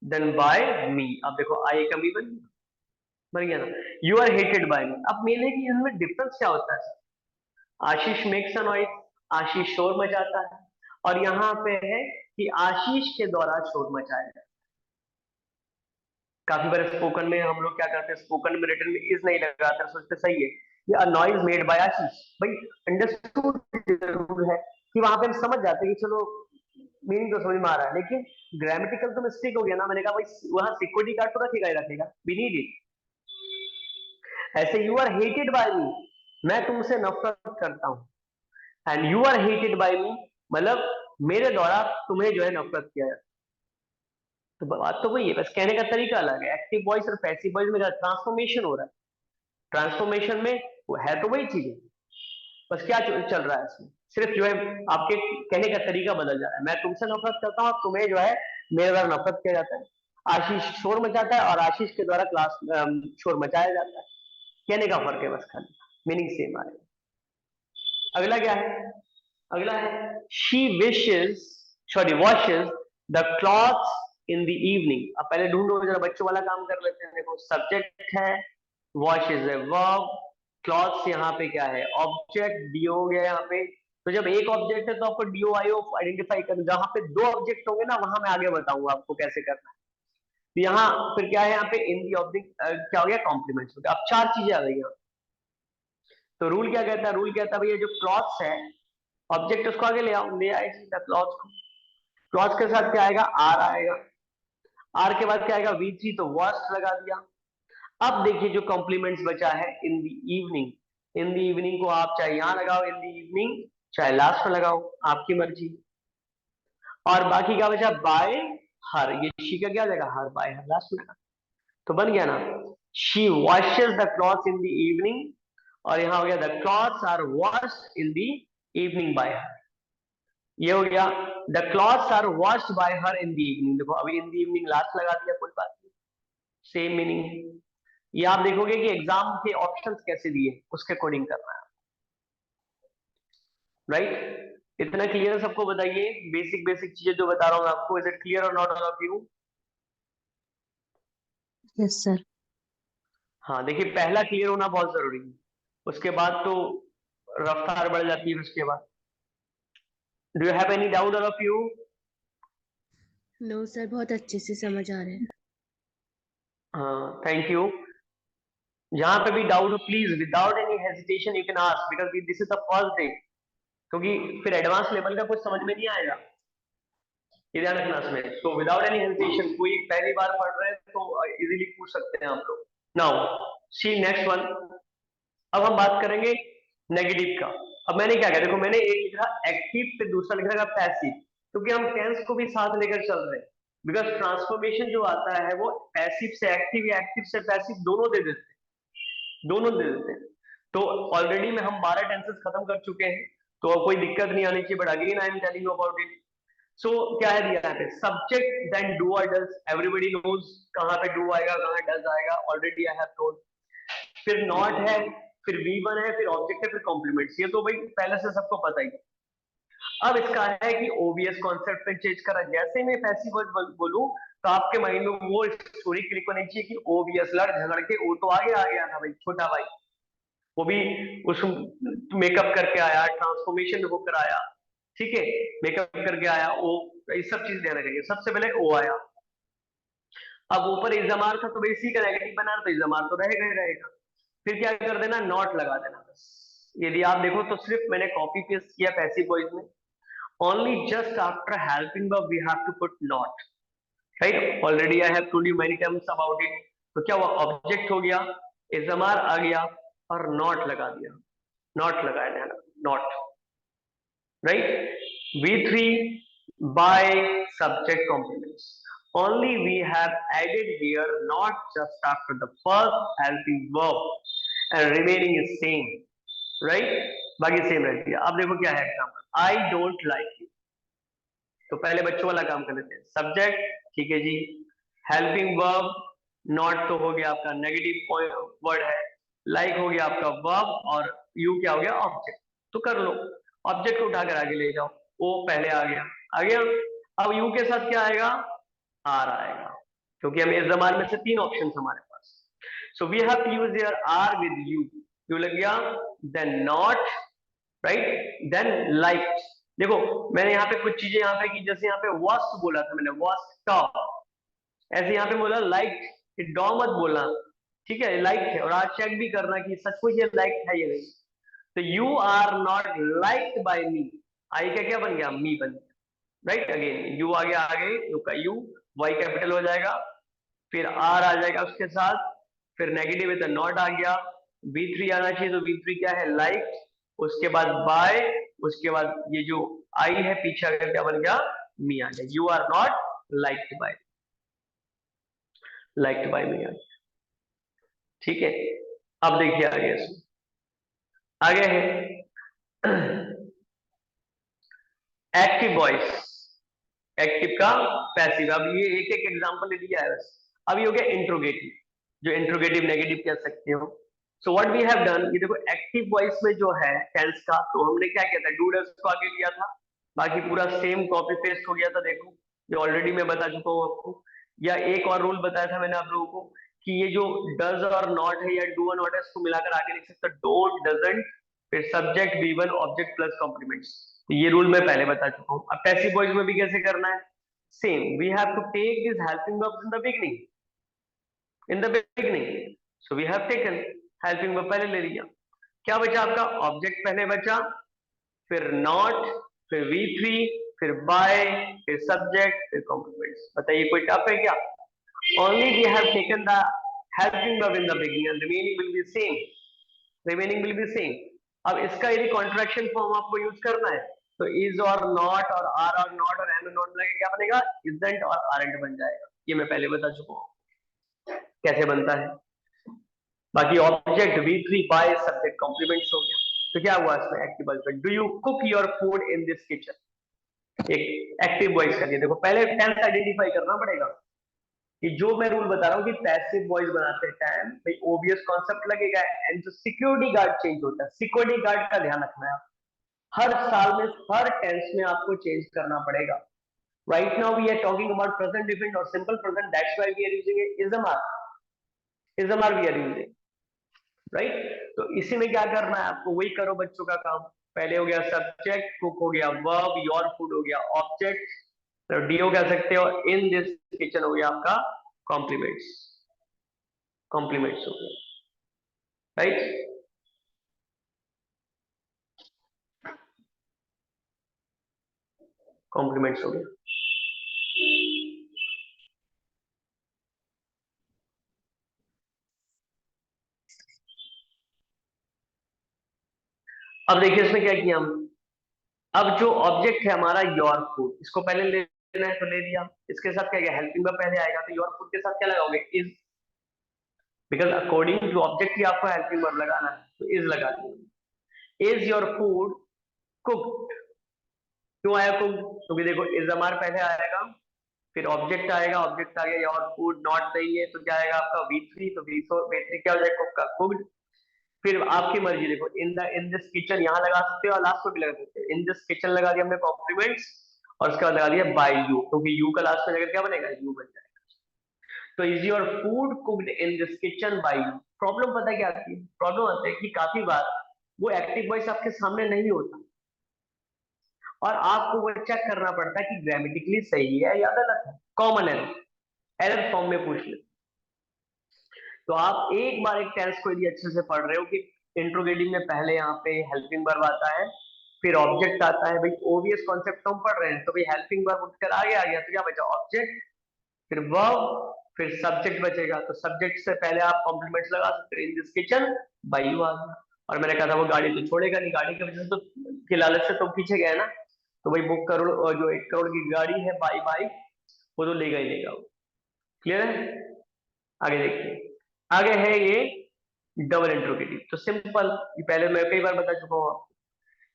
then by me. अब देखो आई का भी बन गया ना, you are hated by me. अब मेरे की इनमें डिफरेंस क्या होता है, आशीष मेक्स अ नॉइज, आशीष शोर मचाता है, और यहाँ पे है कि आशीष के द्वारा शोर मचाया जाता है। काफी बार स्पोकन में हम लोग क्या करते हैं, स्पोकन में रिटन में इज नहीं लगाते, सोचते सही है ये अ नॉइज मेड बाय आशीष, भाई अंडरस्टूड जरूर है कि वहां पे हम समझ जाते हैं कि चलो मीनिंग तो समझ में आ रहा है, लेकिन ग्रामेटिकल तो मिस्टेक हो गया ना। मैंने कहा भाई वहां सिक्योरिटी गार्ड तो रखेगा ही रखेगा, वी नीड इट। ऐसे you are hated by me, मैं तुमसे नफरत करता हूं, and you are hated by me मतलब मेरे द्वारा तुम्हें जो है नफरत किया जाता है। तो बात तो वही है, बस कहने का तरीका अलग है। एक्टिव वॉइस और पैसिव वॉइस में ट्रांसफॉर्मेशन हो रहा है, ट्रांसफॉर्मेशन में वो है तो वही चीज है, बस क्या चल रहा है इसमें, सिर्फ जो है आपके कहने का तरीका बदल जा रहा है। मैं तुमसे नफरत करता हूँ, तुम्हें जो है मेरे द्वारा नफरत किया जाता है। आशीष शोर मचाता है और आशीष के द्वारा क्लास शोर मचाया जाता है, कहने का फर्क है बस, खाली मीनिंग सेम आ रही है। अगला क्या है, अगला है she wishes, sorry washes the clothes in the evening. अब पहले ढूंढो जरा, बच्चों वाला काम कर लेते हैं। देखो सब्जेक्ट है, वॉशेस है वर्ब, क्लॉथ्स यहाँ पे क्या है, ऑब्जेक्ट, डीओ हो गया यहाँ पे। तो जब एक ऑब्जेक्ट है तो आपको डीओ आईओ आइडेंटिफाई करना, जहां पे दो ऑब्जेक्ट होंगे ना वहां मैं आगे बताऊंगा आपको कैसे करना है। तो यहाँ फिर क्या है, यहाँ पे इन दी ऑब्जेक्ट क्या हो गया, कॉम्प्लीमेंट्स हो गया। अब चार चीजें आ गई यहाँ। तो रूल क्या कहता है, रूल कहता है भैया जो क्लॉथ्स है, ऑब्जेक्ट उसको आगे ले आओ, ले आए क्लॉथ्स को, क्लॉथ्स के साथ क्या आएगा, आर आएगा, आर के बाद क्या आएगा, वी3, तो वर्स्ट लगा दिया। अब देखिए जो कॉम्प्लीमेंट्स बचा है, इन the evening, in the evening को आप चाहे यहां लगाओ इन द इवनिंग, चाहे लास्ट में लगाओ, आपकी मर्जी। और बाकी क्या बचा, बाय हर, ये शी का क्या जाएगा, हर, बाय हर लास्ट में लगा, तो बन गया ना, she washes the clothes in the evening, और यहां हो गया the clothes are washed in the evening by her. ये हो गया the clothes are washed by her in the evening. देखो अभी इन द इवनिंग लास्ट लगा दिया, कोई बात नहीं, सेम मीनिंग। ये आप देखोगे कि एग्जाम के ऑप्शंस कैसे दिए उसके अकॉर्डिंग करना है, राइट। इतना क्लियर है सबको, बताइए बेसिक बेसिक चीजें जो बता रहा हूं मैं आपको, इज इट क्लियर और not all of you. Yes sir. हाँ देखिए पहला क्लियर होना बहुत जरूरी है, उसके बाद तो रफ्तार बढ़ जाती है उसके बाद। Do you have any doubt all of you. No sir, बहुत अच्छे से समझ आ रहे हैं। हाँ, थैंक यू। जहां पे भी डाउट हो please without any hesitation you can ask, because this is the first day, क्योंकि फिर एडवांस लेवल का कुछ समझ में नहीं आएगा, ये ध्यान रखना इसमें। तो विदाउट एनी हेजिटेशन, कोई पहली बार पढ़ रहे हैं तो इजीली पूछ सकते हैं आप लोग। Now see next one. अब हम बात करेंगे नेगेटिव का। अब मैंने क्या किया, देखो मैंने एक लिखा एक्टिव, फिर दूसरा लिखा पैसिव, क्योंकि हम टेंस को भी साथ लेकर चल रहे हैं। बिकॉज ट्रांसफॉर्मेशन जो आता है वो पैसिव से एक्टिव या एक्टिव से पैसिव दोनों दे देते हैं, दोनों दे देते हैं। तो ऑलरेडी में हम 12 टेंसेस खत्म कर चुके हैं, तो अब कोई दिक्कत नहीं आनी चाहिए, but again I am telling you about it. So क्या है दिया है, सब्जेक्ट देन डू और डज, एवरीबॉडी नोज कहां पे डू आएगा कहां डज आएगा, ऑलरेडी आई हैव टोल्ड। फिर नॉट है, फिर V1 है, फिर ऑब्जेक्ट है, फिर कॉम्प्लीमेंट्स, ये तो भाई पहले से सबको पता ही। अब इसका है कि ओबीएस कॉन्सेप्ट पे चेंज करा, जैसे मैं पैसिव वर्ड बोलूं तो आपके माइंड में वो स्टोरी क्लिक होनी चाहिए कि ओबीएस लड़ झगड़ के वो तो आगे आ गया था भाई, छोटा भाई, वो भी उस मेकअप करके आया, ट्रांसफॉर्मेशन होकर आया, ठीक है, मेकअप करके आया, वो ये सब चीज ध्यान रखेंगे। सबसे पहले ओ आया, अब ऊपर इजमार था तो भाई इसी का नेगेटिव बना, तो इजमार तो रहेगा ही रहेगा। फिर क्या कर देना, नॉट लगा देना बस। यदि आप देखो तो सिर्फ मैंने कॉपी पेस्ट किया पैसिव वॉइस में, only just after helping verb we have to put not, right. Already I have told you many times about it. तो क्या हुआ, ऑब्जेक्ट हो गया, इजमार आ गया और नॉट लगा दिया, नॉट लगाया देना, not, right. V3 by subject complements. Only we have added here not just after the first helping verb and remaining is same, right? बाकी सेम रहती है। अब देखो क्या है example, I don't like you, तो पहले बच्चों वाला काम कर लेते हैं। सब्जेक्ट ठीक है जी, हेल्पिंग वर्ब नॉट तो हो गया आपका नेगेटिव वर्ड है, लाइक हो गया आपका वर्ब, और यू क्या हो गया ऑब्जेक्ट। तो कर लो, ऑब्जेक्ट को उठाकर आगे ले जाओ, ओ पहले आ गया, आ गया। अब यू के साथ क्या आएगा, आर आएगा, क्योंकि हमें इस जमाने में से 3 ऑप्शन हमारे पास। So we have to use here are with you लग गया, then not, right, then like. देखो मैंने यहाँ पे कुछ चीजें यहाँ पे की, जैसे यहाँ पे वॉस्ट बोला था मैंने, वॉस्ट टॉप, ऐसे यहाँ पे बोला लाइक, डॉ मत बोलना, ठीक है, लाइक है, और आज चेक भी करना कि सचमुच ये लाइक है या नहीं। तो you are not liked by me, I का क्या बन गया, मी बन गया, राइट। अगेन यू आ गया आगे, यू का यू, वाई कैपिटल हो जाएगा, फिर आर आ जाएगा उसके साथ, फिर नेगेटिव है तो नॉट आ गया, V3 आना चाहिए, तो V3 क्या है, लाइक, उसके बाद बाय, उसके बाद ये जो आई है पीछे आकर क्या बन गया, मी आ गया, you are not liked by, liked by me आ गया, ठीक है। अब देखिए आगे, आगे है एक्टिव वॉइस, एक्टिव का पैसिव। अब ये एक एक एग्जांपल दिया है बस। अब ये हो गया इंट्रोगेटिव, जो इंट्रोगेटिव नेगेटिव कह सकते हो। So what we have done, ये देखो एक्टिव वॉइस में जो है टेंस का, तो हमने क्या किया था, डू डज को आगे लिया था, बाकी पूरा सेम कॉपी पेस्ट हो गया था। देखो ये ऑलरेडी मैं बता चुका हूँ आपको, या एक और रूल बताया था मैंने आप लोगों को कि ये जो डज और नॉट है या डू और नॉट है, इसको मिलाकर आगे लिख सकते, डोंट, डजंट, फिर subject V1 object plus complements. तो ये रूल मैं पहले बता चुका हूँ। अब पैसिव वॉइस में भी कैसे करना है, same, we have to take this helping verbs in the beginning, in the beginning, so we have taken helping verb पहले ले लिया, क्या बचा आपका, ऑब्जेक्ट पहले बचा, फिर नॉट, फिर V3, फिर बाय, फिर सब्जेक्ट, फिर कॉम्प्लीमेंट्स। बताइए कोई टफ है क्या, only we have taken the helping verb in the beginning and remaining will be same, remaining will be same। अब इसका यदि कॉन्ट्रैक्शन फॉर्म आपको यूज करना है तो इज और नॉट और आर और नॉट और एम नॉट लगे, क्या बनेगा, इजंट और आरंट बन जाएगा। ये मैं पहले बता चुका हूँ कैसे बनता है। बाकी object V3 by subject compliments हो गया। तो क्या हुआ इसमें, एक्टिव वॉइस में, do you cook your food in this kitchen, एक एक्टिव वॉइस का। देखो पहले टेंस आइडेंटिफाई करना पड़ेगा कि जो मैं रूल बता रहा हूँ कि पैसिव वॉइस बनाते टाइम भाई ओबीएस कॉन्सेप्ट लगेगा, एंड जो सिक्योरिटी गार्ड चेंज होता है, सिक्योरिटी गार्ड का ध्यान रखना है, हर साल में हर टेंस में आपको चेंज करना पड़ेगा। Right now we are talking about present different और simple present, that's why we are using is am are we are using, right. तो इसी में क्या करना है आपको, वही करो बच्चों का काम। पहले हो गया सब्जेक्ट, कुक हो गया वर्ब, योर फूड हो गया ऑब्जेक्ट, तो डीओ कह सकते हो। इन दिस किचन हो गया आपका कॉम्प्लीमेंट्स, कॉम्प्लीमेंट्स हो गया, राइट। कॉम्प्लीमेंट्स हो गया। अब देखिए इसमें क्या किया हमने। अब जो ऑब्जेक्ट है हमारा योर फूड, इसको पहले लेना है तो ले लिया। इसके साथ क्या किया, हेल्पिंग वर्ब पहले आएगा तो योर फूड के साथ क्या लगाओगे, is, because according to object ही आपको हेल्पिंग वर्ब लगाना है, तो इज लगा दिया। इज योर फूड कुक्ड, क्यों आया कुक्ड, क्योंकि देखो इज हमारे पहले आएगा, फिर ऑब्जेक्ट आएगा, ऑब्जेक्ट आ गया योर फूड, नॉट नहीं है तो क्या आएगा आपका V3, तो V3 क्या हो जाएगा कुक का, कुक्ड। फिर आपकी मर्जी, देखो इन दिस किचन यहाँ लगा सकते हो और लास्ट में भी लगा सकते हो। इन दिस किचन लगा दिया हमने कॉम्प्लीमेंट्स, और उसके बाद लगा दिया बाय यू, क्योंकि यू का लास्ट में जगह क्या बनेगा, यू बन जाएगा। तो is your food cooked in this kitchen by you. Problem पता है क्या आती है, प्रॉब्लम आता है कि काफी बार वो एक्टिव वॉइस आपके सामने नहीं होता और आपको वो चेक करना पड़ता है कि ग्रामेटिकली सही है या गलत है। कॉमन एरर, एरर फॉर्म में पूछ ले। तो आप एक बार एक टेंस को यदि अच्छे से पढ़ रहे हो कि इंट्रोगेटिव में पहले यहाँ पे हेल्पिंग वर्ब आता है, फिर ऑब्जेक्ट आता है, भाई ओबीएस कॉन्सेप्ट तो हम पढ़ रहे हैं, तो भाई हेल्पिंग वर्ब उठकर आगे आ गया तो क्या बचा, ऑब्जेक्ट, फिर वर्ब, फिर सब्जेक्ट बचेगा। तो सब्जेक्ट से पहले आप कॉम्प्लीमेंट्स लगा सकते हैं, in this kitchen by you आ गया। और मैंने कहा था वो गाड़ी तो छोड़ेगा नहीं, गाड़ी की वजह से तो की लालच से तो पीछे गया ना, तो भाई वो करोड़, जो 1 करोड़ की गाड़ी है बाई बाई, वो तो लेगा ही लेगा। क्लियर है, आगे देखिए। आगे है ये डबल इंट्रोगेटिव। तो सिंपल, ये पहले मैं कई बार बता चुका हूँ आपको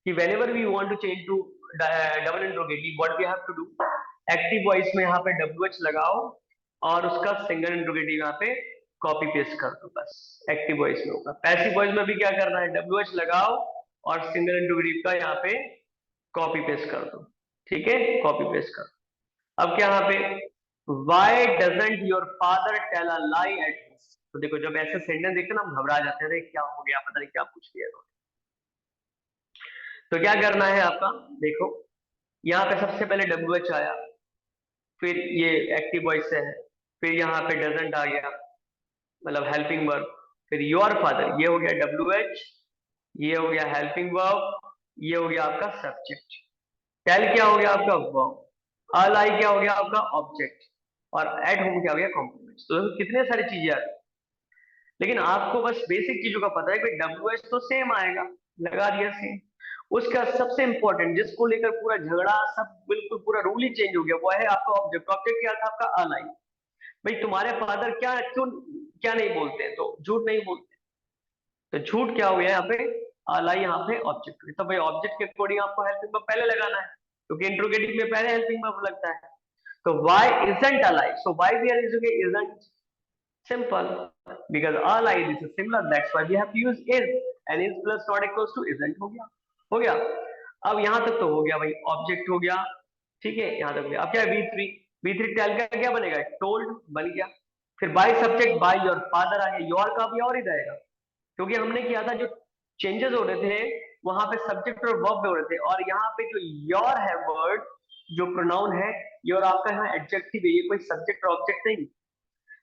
कि whenever we want to change to double interrogative what we have to do, active voice में यहाँ पे WH लगाओ और उसका सिंगल इंट्रोगेटिव यहाँ पे कॉपी पेस्ट कर दो, बस एक्टिव वॉइस में होगा। पैसिव वॉइस में भी क्या करना है, WH लगाओ और सिंगल इंट्रोगेटिव का यहाँ पे कॉपी पेस्ट कर दो, ठीक है, कॉपी पेस्ट कर दो। अब क्या यहाँ पे, Why doesn't your father tell a lie at home? तो देखो जब ऐसे सेंटेंस देखते ना हम घबरा जाते हैं, क्या हो गया, पता नहीं क्या पूछ लिया। तो क्या करना है आपका, देखो यहाँ पे सबसे पहले WH आया, फिर ये एक्टिव वॉइस से है, फिर यहाँ पे डजंट आ गया मतलब हेल्पिंग वर्ब, फिर योर फादर, ये हो गया WH, ये हो गया हेल्पिंग वर्ब, ये हो गया आपका सब्जेक्ट, टेल क्या हो गया आपका वर्ब, अलाई क्या हो गया आपका ऑब्जेक्ट, और एट होम क्या हो गया कॉम्प्लीमेंट्स। तो कितने सारी चीजें आ गई, लेकिन आपको बस बेसिक चीजों का पता है कि WH तो सेम आएगा, लगा दिया सेम। उसका सबसे इंपॉर्टेंट जिसको लेकर पूरा झगड़ा सब बिल्कुल पूरा रूल ही चेंज हो गया, वो है आपका ऑब्जेक्ट। ऑब्जेक्ट क्या था आपका, अलाई। भाई तुम्हारे फादर क्या क्यों क्या नहीं बोलते, तो झूठ नहीं बोलते, तो झूठ क्या हो गया यहाँ पे, अलाई यहाँ पे ऑब्जेक्ट। तो भाई ऑब्जेक्ट के अकॉर्डिंग आपको हेल्पिंग वर्ब पहले लगाना है, क्योंकि इंट्रोगेटिव में पहले हेल्पिंग वर्ब लगता है। तो why isn't Alai, so why we are using isn't, simple, because Alai this is similar, that's why we have to use is, and is plus not equals to isn't हो गया, हो गया। अब यहाँ तक तो हो गया भाई, ऑब्जेक्ट हो गया, ठीक है, यहाँ तक हो गया। अब क्या है V3 टेल का क्या बनेगा, टोल्ड बन गया। फिर by subject by your father आ गया, योर का भी और ही रहेगा, क्योंकि हमने किया था जो चेंजेस हो रहे थे वहां पे सब्जेक्ट और वर्ब हो रहे थे, और यहाँ पे जो योर है वर्ड, जो प्रोनाउन है योर, आपका यहाँ एडजेक्टिव है, ये कोई सब्जेक्ट और ऑब्जेक्ट नहीं।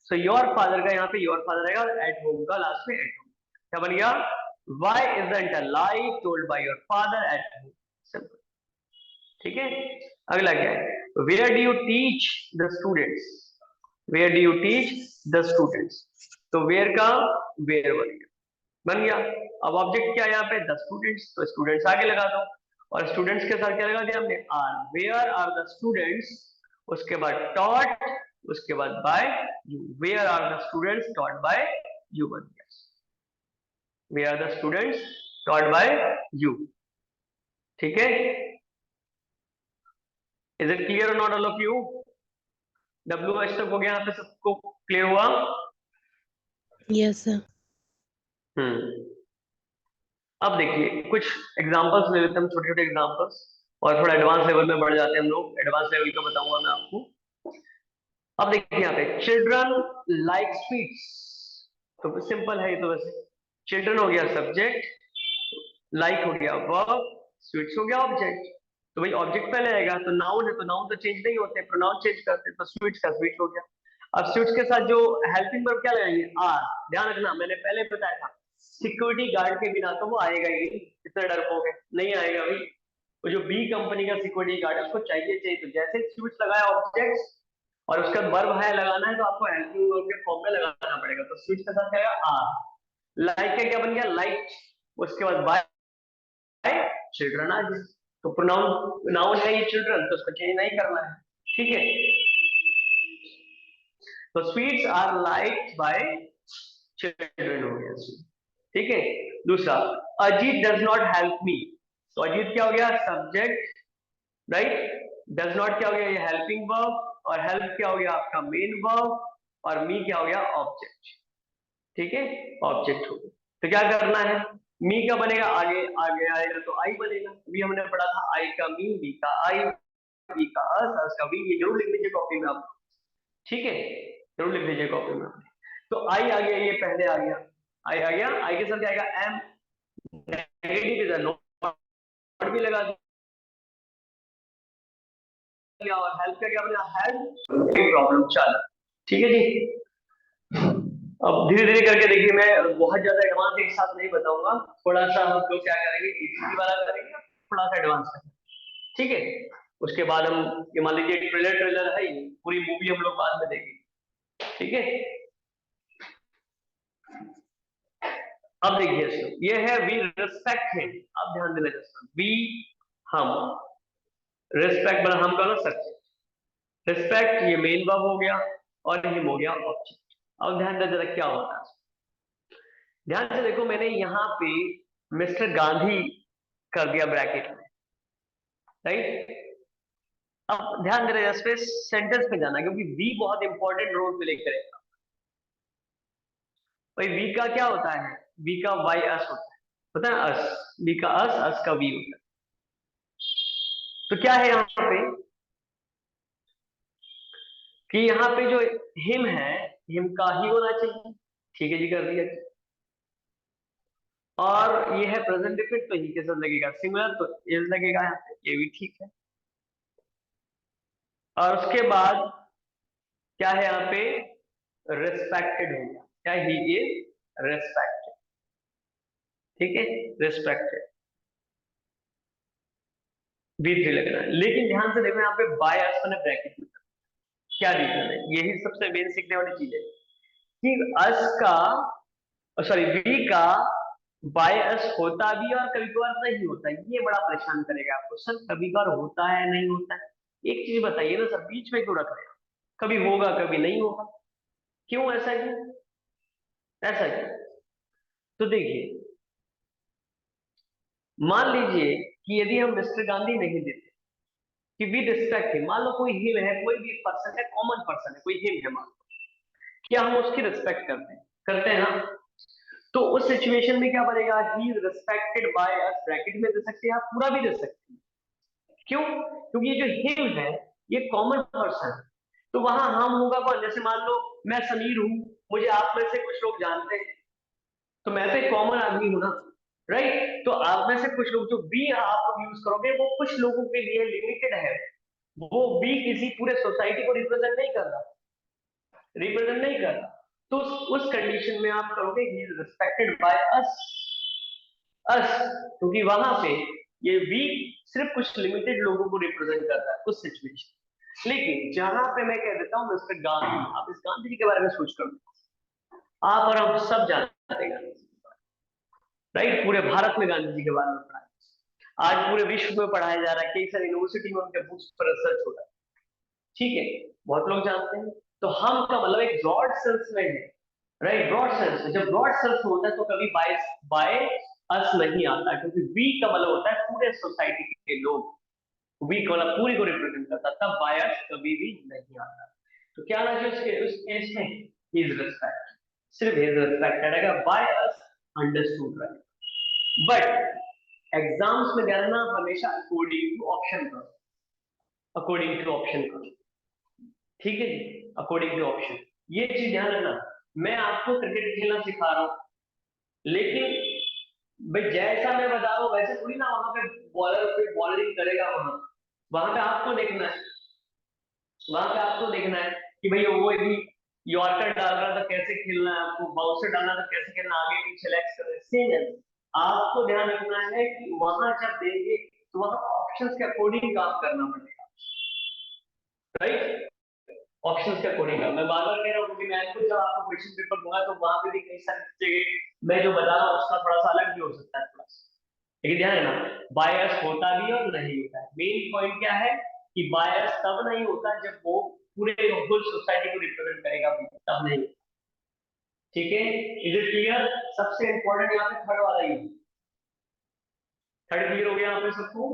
सो योर फादर का यहाँ पे योर फादर आएगा और एट होम का लास्ट में एट होम, क्या बन गया, why isn't a lie told by your father at home, simple, ठीक है। अगला क्या है, where do you teach the students, where do you teach the students, तो where का where बन गया। अब ऑब्जेक्ट क्या है यहाँ पे, द स्टूडेंट्स, तो स्टूडेंट्स आगे लगा दो, और स्टूडेंट्स के साथ क्या लगा दिया हमने, are, where are the students, उसके बाद टॉट, उसके बाद by you, where are the students taught by you बन गया, where are the students taught by you, ठीक है। इज इट क्लियर और not all of you, WH तक हो गया यहाँ पे, सबको क्लियर हुआ। Yes sir. अब देखिए कुछ एग्जांपल्स ले लेते हैं हम, छोटे छोटे एग्जांपल्स, और थोड़ा एडवांस लेवल में बढ़ जाते हैं हम लोग, एडवांस लेवल का बताऊंगा मैं आपको। अब देखिए यहाँ पे चिल्ड्रन लाइक स्वीट्स, तो सिंपल है ये तो, वैसे चिल्ड्रन हो गया सब्जेक्ट, लाइक हो गया वर्ब, स्वीट्स हो गया ऑब्जेक्ट। तो भाई ऑब्जेक्ट पहले आएगा, तो नाउन है तो नाउन तो चेंज नहीं होते, प्रोनाउन चेंज करते, तो स्वीट्स का स्वीट हो गया। अब स्वीट्स के साथ जो हेल्पिंग वर्ब क्या लगाएंगे, आर। ध्यान रखना, मैंने पहले बताया था सिक्योरिटी गार्ड के बिना तो वो आएगा ही नहीं, इतने डरपोक है, नहीं आएगा भाई। वो जो बी कंपनी का सिक्योरिटी गार्ड है उसको चाहिए चाहिए, तो जैसे स्विच लगाया ऑब्जेक्ट और उसका वर्ब है लगाना है, तो आपको हेल्पिंग वर्ब के फॉर्म में लगाना पड़ेगा। तो स्विच के साथ क्या आएगा, आर। लाइक का क्या बन गया, लाइक। उसके बाद बाय चिल्ड्रन आ गया, तो प्रोनाउन नाउन है ये चिल्ड्रन, तो उसको चेंज नहीं करना है, ठीक है। तो sweets are liked by children हो गया, ठीक है। दूसरा, Ajit does not help me, तो अजीत क्या हो गया, सब्जेक्ट, राइट। डज नॉट क्या हो गया, ये हेल्पिंग वर्ब, और हेल्प क्या हो गया आपका मेन वर्ब, और मी क्या हो गया ऑब्जेक्ट, ठीक है, ऑब्जेक्ट हो गया। तो क्या करना है, मी का बनेगा आगे, आगे आएगा तो आई बनेगा। अभी हमने पढ़ा था आई का मी, बी का आई, बी का अस का वी, ये जरूर लिख लीजिए कॉपी में आप, ठीक है, जरूर लिख लीजिए कॉपी में। तो आई आ गया, ये पहले आ गया, आई आ गया, आई के साथ क्या आएगा, एम, नेगेटिव इधर नॉट भी लगा दिया, और हेल्प का क्या बनेगा, हेल्प, प्रॉब्लम, चल ठीक है जी। अब धीरे धीरे करके देखिए, मैं बहुत ज्यादा एडवांस एक साथ नहीं बताऊंगा, थोड़ा सा हम लोग क्या करेंगे, इजी वाला करेंगे, थोड़ा सा एडवांस करेंगे, ठीक है। उसके बाद हम ये मान लीजिए ट्रेलर ट्रेलर है, पूरी मूवी हम लोग बाद में देखेंगे, ठीक है। अब देखिए ये है वी रिस्पेक्ट हिम, अब ध्यान देना चाहिए, वी हम, रिस्पेक्ट बना हम का ना सब्जेक्ट, रिस्पेक्ट ये मेन वर्ब हो गया, और हिम हो गया ऑब्जेक्ट। अब ध्यान देना जरा क्या होता है, ध्यान से देखो, मैंने यहाँ पे मिस्टर गांधी कर दिया ब्रैकेट में, राइट। अब ध्यान देना इस पे सेंटेंस में जाना, क्योंकि वी बहुत इंपॉर्टेंट रोल प्ले करेगा। भाई वी का क्या होता है, वी का वाई अस होता है, पता है अस, वी का अस का वी होता है। तो क्या है यहाँ पे कि यहाँ पे जो हिम है, हिम का ही होना चाहिए, ठीक है जी, कर दिया। और ये है प्रेजेंट डिफिट, तो ही के साथ लगेगा सिमिलर, तो इज लगेगा यहाँ पे, ये भी ठीक है। और उसके बाद क्या है यहाँ पे, रिस्पेक्टेड हो गया, क्या ही इज रिस्पेक्टेड, ठीक है, रिस्पेक्टेड, B3 लगना है। लेकिन ध्यान से देखो यहाँ पे बाय अस मैंने ब्रैकेट में, क्या रीजन है, यही सबसे मेन सीखने वाली चीज है कि अस का, सॉरी वी का बाय अस होता भी और कभी कभार नहीं होता, ये बड़ा परेशान करेगा आपको, सर कभी कभार होता है नहीं होता है, एक चीज बताइए ना सर, बीच में क्यों रख रहे हैं, कभी होगा कभी नहीं होगा, क्यों ऐसा, क्यों ऐसा क्यों। तो देखिए, मान लीजिए कि यदि हम मिस्टर गांधी नहीं देते, कि वी रिस्पेक्ट हिम, मान लो कोई हिम है, कोई भी पर्सन है, कॉमन पर्सन है, कोई हिम है मान लो, क्या हम उसकी रिस्पेक्ट करते हैं ना, तो उस सिचुएशन में क्या बनेगा, ही is respected by us, bracket में दे सकते हैं आप, पूरा भी दे सकते हैं, क्यों, क्योंकि ये जो हिम है ये कॉमन पर्सन है, तो वहां हम होगा कौन, जैसे मान लो मैं समीर हूं, मुझे आप में से कुछ लोग जानते हैं, तो मैं तो एक कॉमन आदमी हूं ना, राइट। तो आप में से कुछ लोग जो बी आप यूज करोगे वो कुछ लोगों के लिए लिमिटेड है, वो बी किसी पूरे सोसाइटी को रिप्रेजेंट नहीं कर रहा, रिप्रेजेंट नहीं कर रहा, तो उस कंडीशन में आप करोगे he is respected by us, us, क्योंकि वहां पे ये वी सिर्फ कुछ लिमिटेड लोगों को रिप्रेजेंट करता है उस सिचुएशन। लेकिन जहां पे मैं कह देता हूं मिस्टर गांधी, आप इस गांधी जी के बारे में सोच कर, आप और हम सब जानते हैं गांधी जी, राइट, पूरे भारत में गांधी जी के बारे में पढ़ा है, आज पूरे विश्व में पढ़ाया जा रहा है, कई सारी यूनिवर्सिटी में उनके बुक्स पर रिसर्च हो रहा है, ठीक है, बहुत लोग जानते हैं। तो हम का मतलब एक ब्रॉड सेंस में है, राइट, ब्रॉड सेंस में, जब ब्रॉड सेंस होता है तो कभी बाय बाय अस नहीं आता, क्योंकि वी का मतलब होता है पूरे सोसाइटी के लोग, वी का मतलब पूरी को रिप्रेजेंट करता, तब बाय अस कभी भी नहीं आता। तो क्या ना उसके उस केस में हिज रिस्पेक्ट, सिर्फ हिज रिस्पेक्टेड है, by us understood, right. But exams में ध्यान रखना, हमेशा अकॉर्डिंग टू ऑप्शन करो, अकॉर्डिंग टू ऑप्शन करो, ठीक है जी, अकॉर्डिंग टू ऑप्शन, ये चीज ध्यान रखना। मैं आपको क्रिकेट खेलना सिखा रहा हूं, लेकिन भाई जैसा मैं बता रहा हूँ वैसे थोड़ी ना वहां पे बॉलर पे बॉलिंग करेगा, वहां पे आपको देखना है, वहां पे आपको देखना है कि भाई वो यदि यॉर्कर डाल रहा था कैसे खेलना है, आपको बाउंसर डालना था कैसे खेलना, आगे पीछे लेग्स कर सेम है। आपको ध्यान रखना है कि वहां जब देंगे तो वहां ऑप्शंस के अकॉर्डिंग काम करना पड़ेगा, राइट? ऑप्शंस के अकॉर्डिंग मैं बार बार कह रहा हूँ क्योंकि मैं खुद जब आपको क्वेश्चन पेपर दूंगा तो वहां पे भी कई सारी जगह मैं जो बता रहा हूँ उसका थोड़ा सा अलग भी हो सकता है थोड़ा सा, लेकिन ध्यान है ना, बायस होता भी और नहीं होता है। मेन पॉइंट क्या है कि बायस तब नहीं होता जब वो पूरे होल सोसाइटी को रिप्रेजेंट करेगा, तब नहीं। ठीक है, इज इट क्लियर? सबसे इंपॉर्टेंट यहाँ पे थर्ड वाला ही, थर्ड क्लियर हो गया यहाँ पे सबको?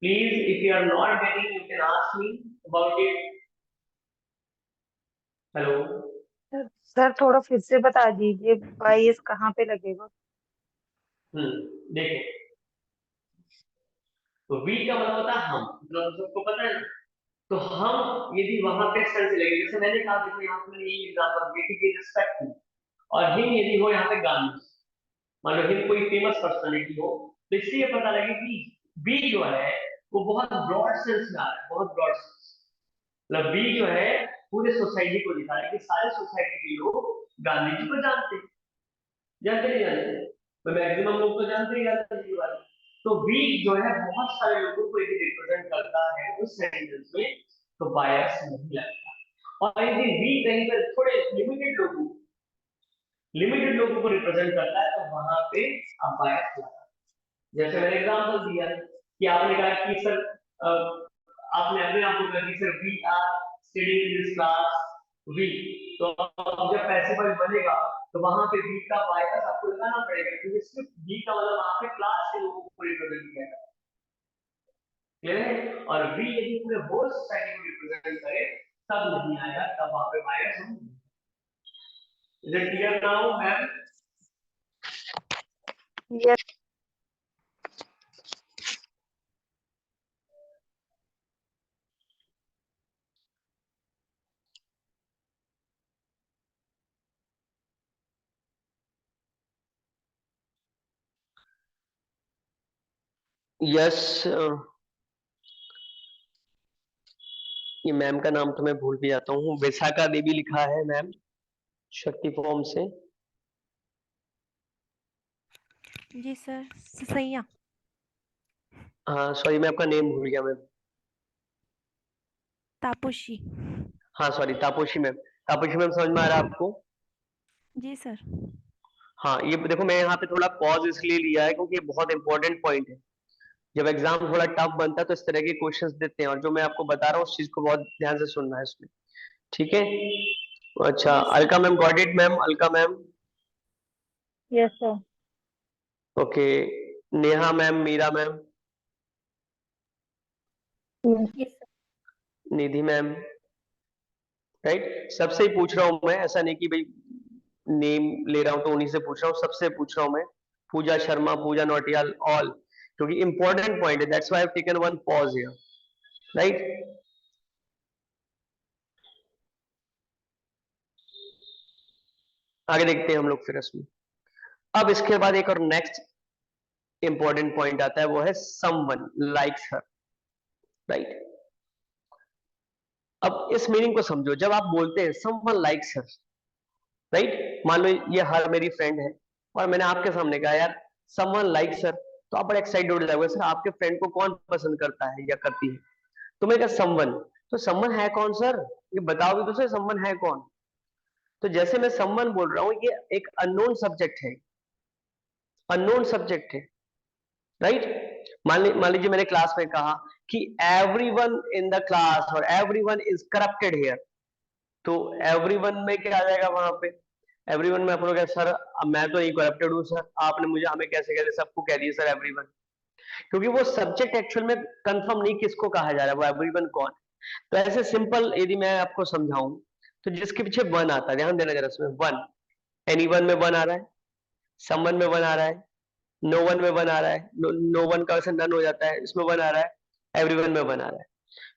Please if you are not getting you can ask me about it. Hello? Sir थोड़ा फिर से बता दीजिए, 22 कहाँ पे लगेगा? देखो, तो वी का मतलब होता है हम, मतलब सबको पता है ना, तो हम यदि वहां पे सेंस लगे, जैसे मैंने कहा, देखो यहाँ पे मैंने ये एग्जांपल दिया कि रिस्पेक्ट, और हिम यदि हो यहाँ पे गार्निश, मान लो हिम कोई फेमस पर्सनालिटी हो, तो इससे ये पता लगे कि बी जो है वो बहुत ब्रॉड सेंस में आ रहा है, बहुत ब्रॉड सेंस, मतलब बी जो है पूरे सोसाइटी को दिखा रहा है कि सारे सोसाइटी के लोग गांधी जी को जानते हैं, जानते नहीं जानते, तो मैक्सिमम लोग तो जानते ही गांधी जी के बारे में। तो बी जो है बहुत सारे लोगों को यदि रिप्रेजेंट करता है उस सेंटेंस में, तो बायस नहीं लगता। और यदि बी कहीं पर थोड़े लिमिटेड लोगों को रिप्रेजेंट करता है तो वहां पे आप बायस लगा। जैसे मैंने एग्जांपल दिया कि आपने कहा कि सर आपने अपने आप को कहा कि sir we are studying in this class, we, तो अब जब पैसिव बनेगा तो वहां पे वी का बायस आपको लगाना पड़ेगा क्योंकि सिर्फ वी का मतलब वहां पे क्लास के लोगों को रिप्रेजेंट किया है, क्लियर है? और वी यदि पूरे होल सोसाइटी को रिप्रेजेंट करे तब नहीं आएगा, तब वहां पे बायस हम। Is it clear now ma'am? Yes. Yes. ये मैम का नाम तो मैं भूल भी जाता हूँ, विशाखा देवी लिखा है मैम, शक्ति फॉर्म से। जी सर, सैया। हाँ सॉरी, मैं आपका नेम भूल गया मैम। तापसी। हाँ सॉरी, तापोशी मैम। तापोशी मैम समझ में आ रहा है आपको? जी सर। हाँ, ये देखो मैं यहाँ पे थोड़ा पॉज इसलिए लिया है क्योंकि ये बहुत इंपॉर्टेंट पॉइंट है। जब एग्जाम थोड़ा टफ बनता है तो इस तरह के क्वेश्चंस देते हैं, और जो मैं आपको बता रहा हूँ उस चीज को बहुत ध्यान से सुनना है इसमें, ठीक है? अच्छा, yes sir. Alka ma'am got it ma'am, Alka ma'am. Yes sir. Okay, Neha ma'am, Meera ma'am, yes Nidhi ma'am, right? सबसे ही पूछ रहा हूँ मैं, ऐसा नहीं कि भाई नेम ले रहा हूँ तो उन्हीं से पूछ रहा हूँ, सबसे पूछ रहा हूँ मैं। पूजा शर्मा, पूजा नौटियाल, ऑल, क्योंकि इंपॉर्टेंट पॉइंट है, that's why I have taken one pause here, right? आगे देखते हैं हम लोग फिर इसमें। अब इसके बाद एक और नेक्स्ट इंपॉर्टेंट पॉइंट आता है, वो है समवन लाइक्स हर, राइट? अब इस मीनिंग को समझो, जब आप बोलते हैं समवन लाइक्स हर, राइट? मान लो ये हर मेरी फ्रेंड है और मैंने आपके सामने कहा यार समवन लाइक्स हर, तो आप बड़े एक्साइटेड हो जाओगे, सर आपके फ्रेंड को कौन पसंद करता है या करती है? तो मैं कहा समवन, तो समवन है कौन सर, ये बताओ भी तो सर समवन है कौन? तो जैसे मैं समवन बोल रहा हूँ, ये एक अननोन सब्जेक्ट है, अननोन सब्जेक्ट है, राइट? मान लीजिए मैंने क्लास में कहा कि एवरीवन इन द क्लास और एवरीवन इज करप्टेड हियर, तो एवरीवन में क्या आ जाएगा वहां पे? एवरीवन में आप लोग सर अब मैं तो नहीं करप्टेड हूँ सर, आपने मुझे हमें कैसे कह दिया, सबको कह दिया सर एवरीवन, क्योंकि वो सब्जेक्ट एक्चुअल में कंफर्म नहीं किसको कहा जा रहा है, वो एवरीवन कौन है। तो ऐसे सिंपल यदि मैं आपको समझाऊं, तो जिसके पीछे वन आता है, ध्यान देना जरा इसमें, वन, एनीवन में वन आ रहा है, समवन में वन आ रहा है, नो वन में वन आ रहा है, नो वन का वैसे नन हो जाता है, इसमें वन आ रहा है, एवरीवन में वन आ रहा है।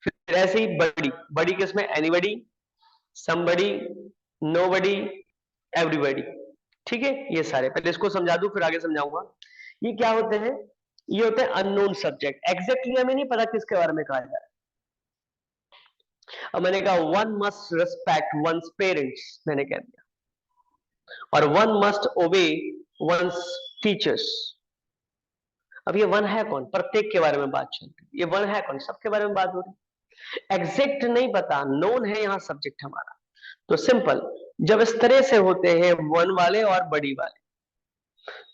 फिर ऐसे ही बड़ी, बड़ी किसमें? एनीबडी, समबडी, नोबडी, एवरीबडी, ठीक है, ये सारे पहले इसको समझा दूं फिर आगे समझाऊंगा। ये क्या होते हैं, ये होते हैं अननोन सब्जेक्ट, एग्जैक्टली हमें नहीं पता किसके बारे में कहा जा रहा है। अब मैंने कहा one must respect one's parents, मैंने कह दिया, और one must obey one's teachers. अब ये वन है कौन, प्रत्येक के बारे में बात चल रही है, ये वन है कौन, सबके बारे में बात हो रही है। एग्जैक्ट नहीं पता, नोन है यहाँ सब्जेक्ट हमारा। तो सिंपल, जब इस तरह से होते हैं वन वाले और बड़ी वाले,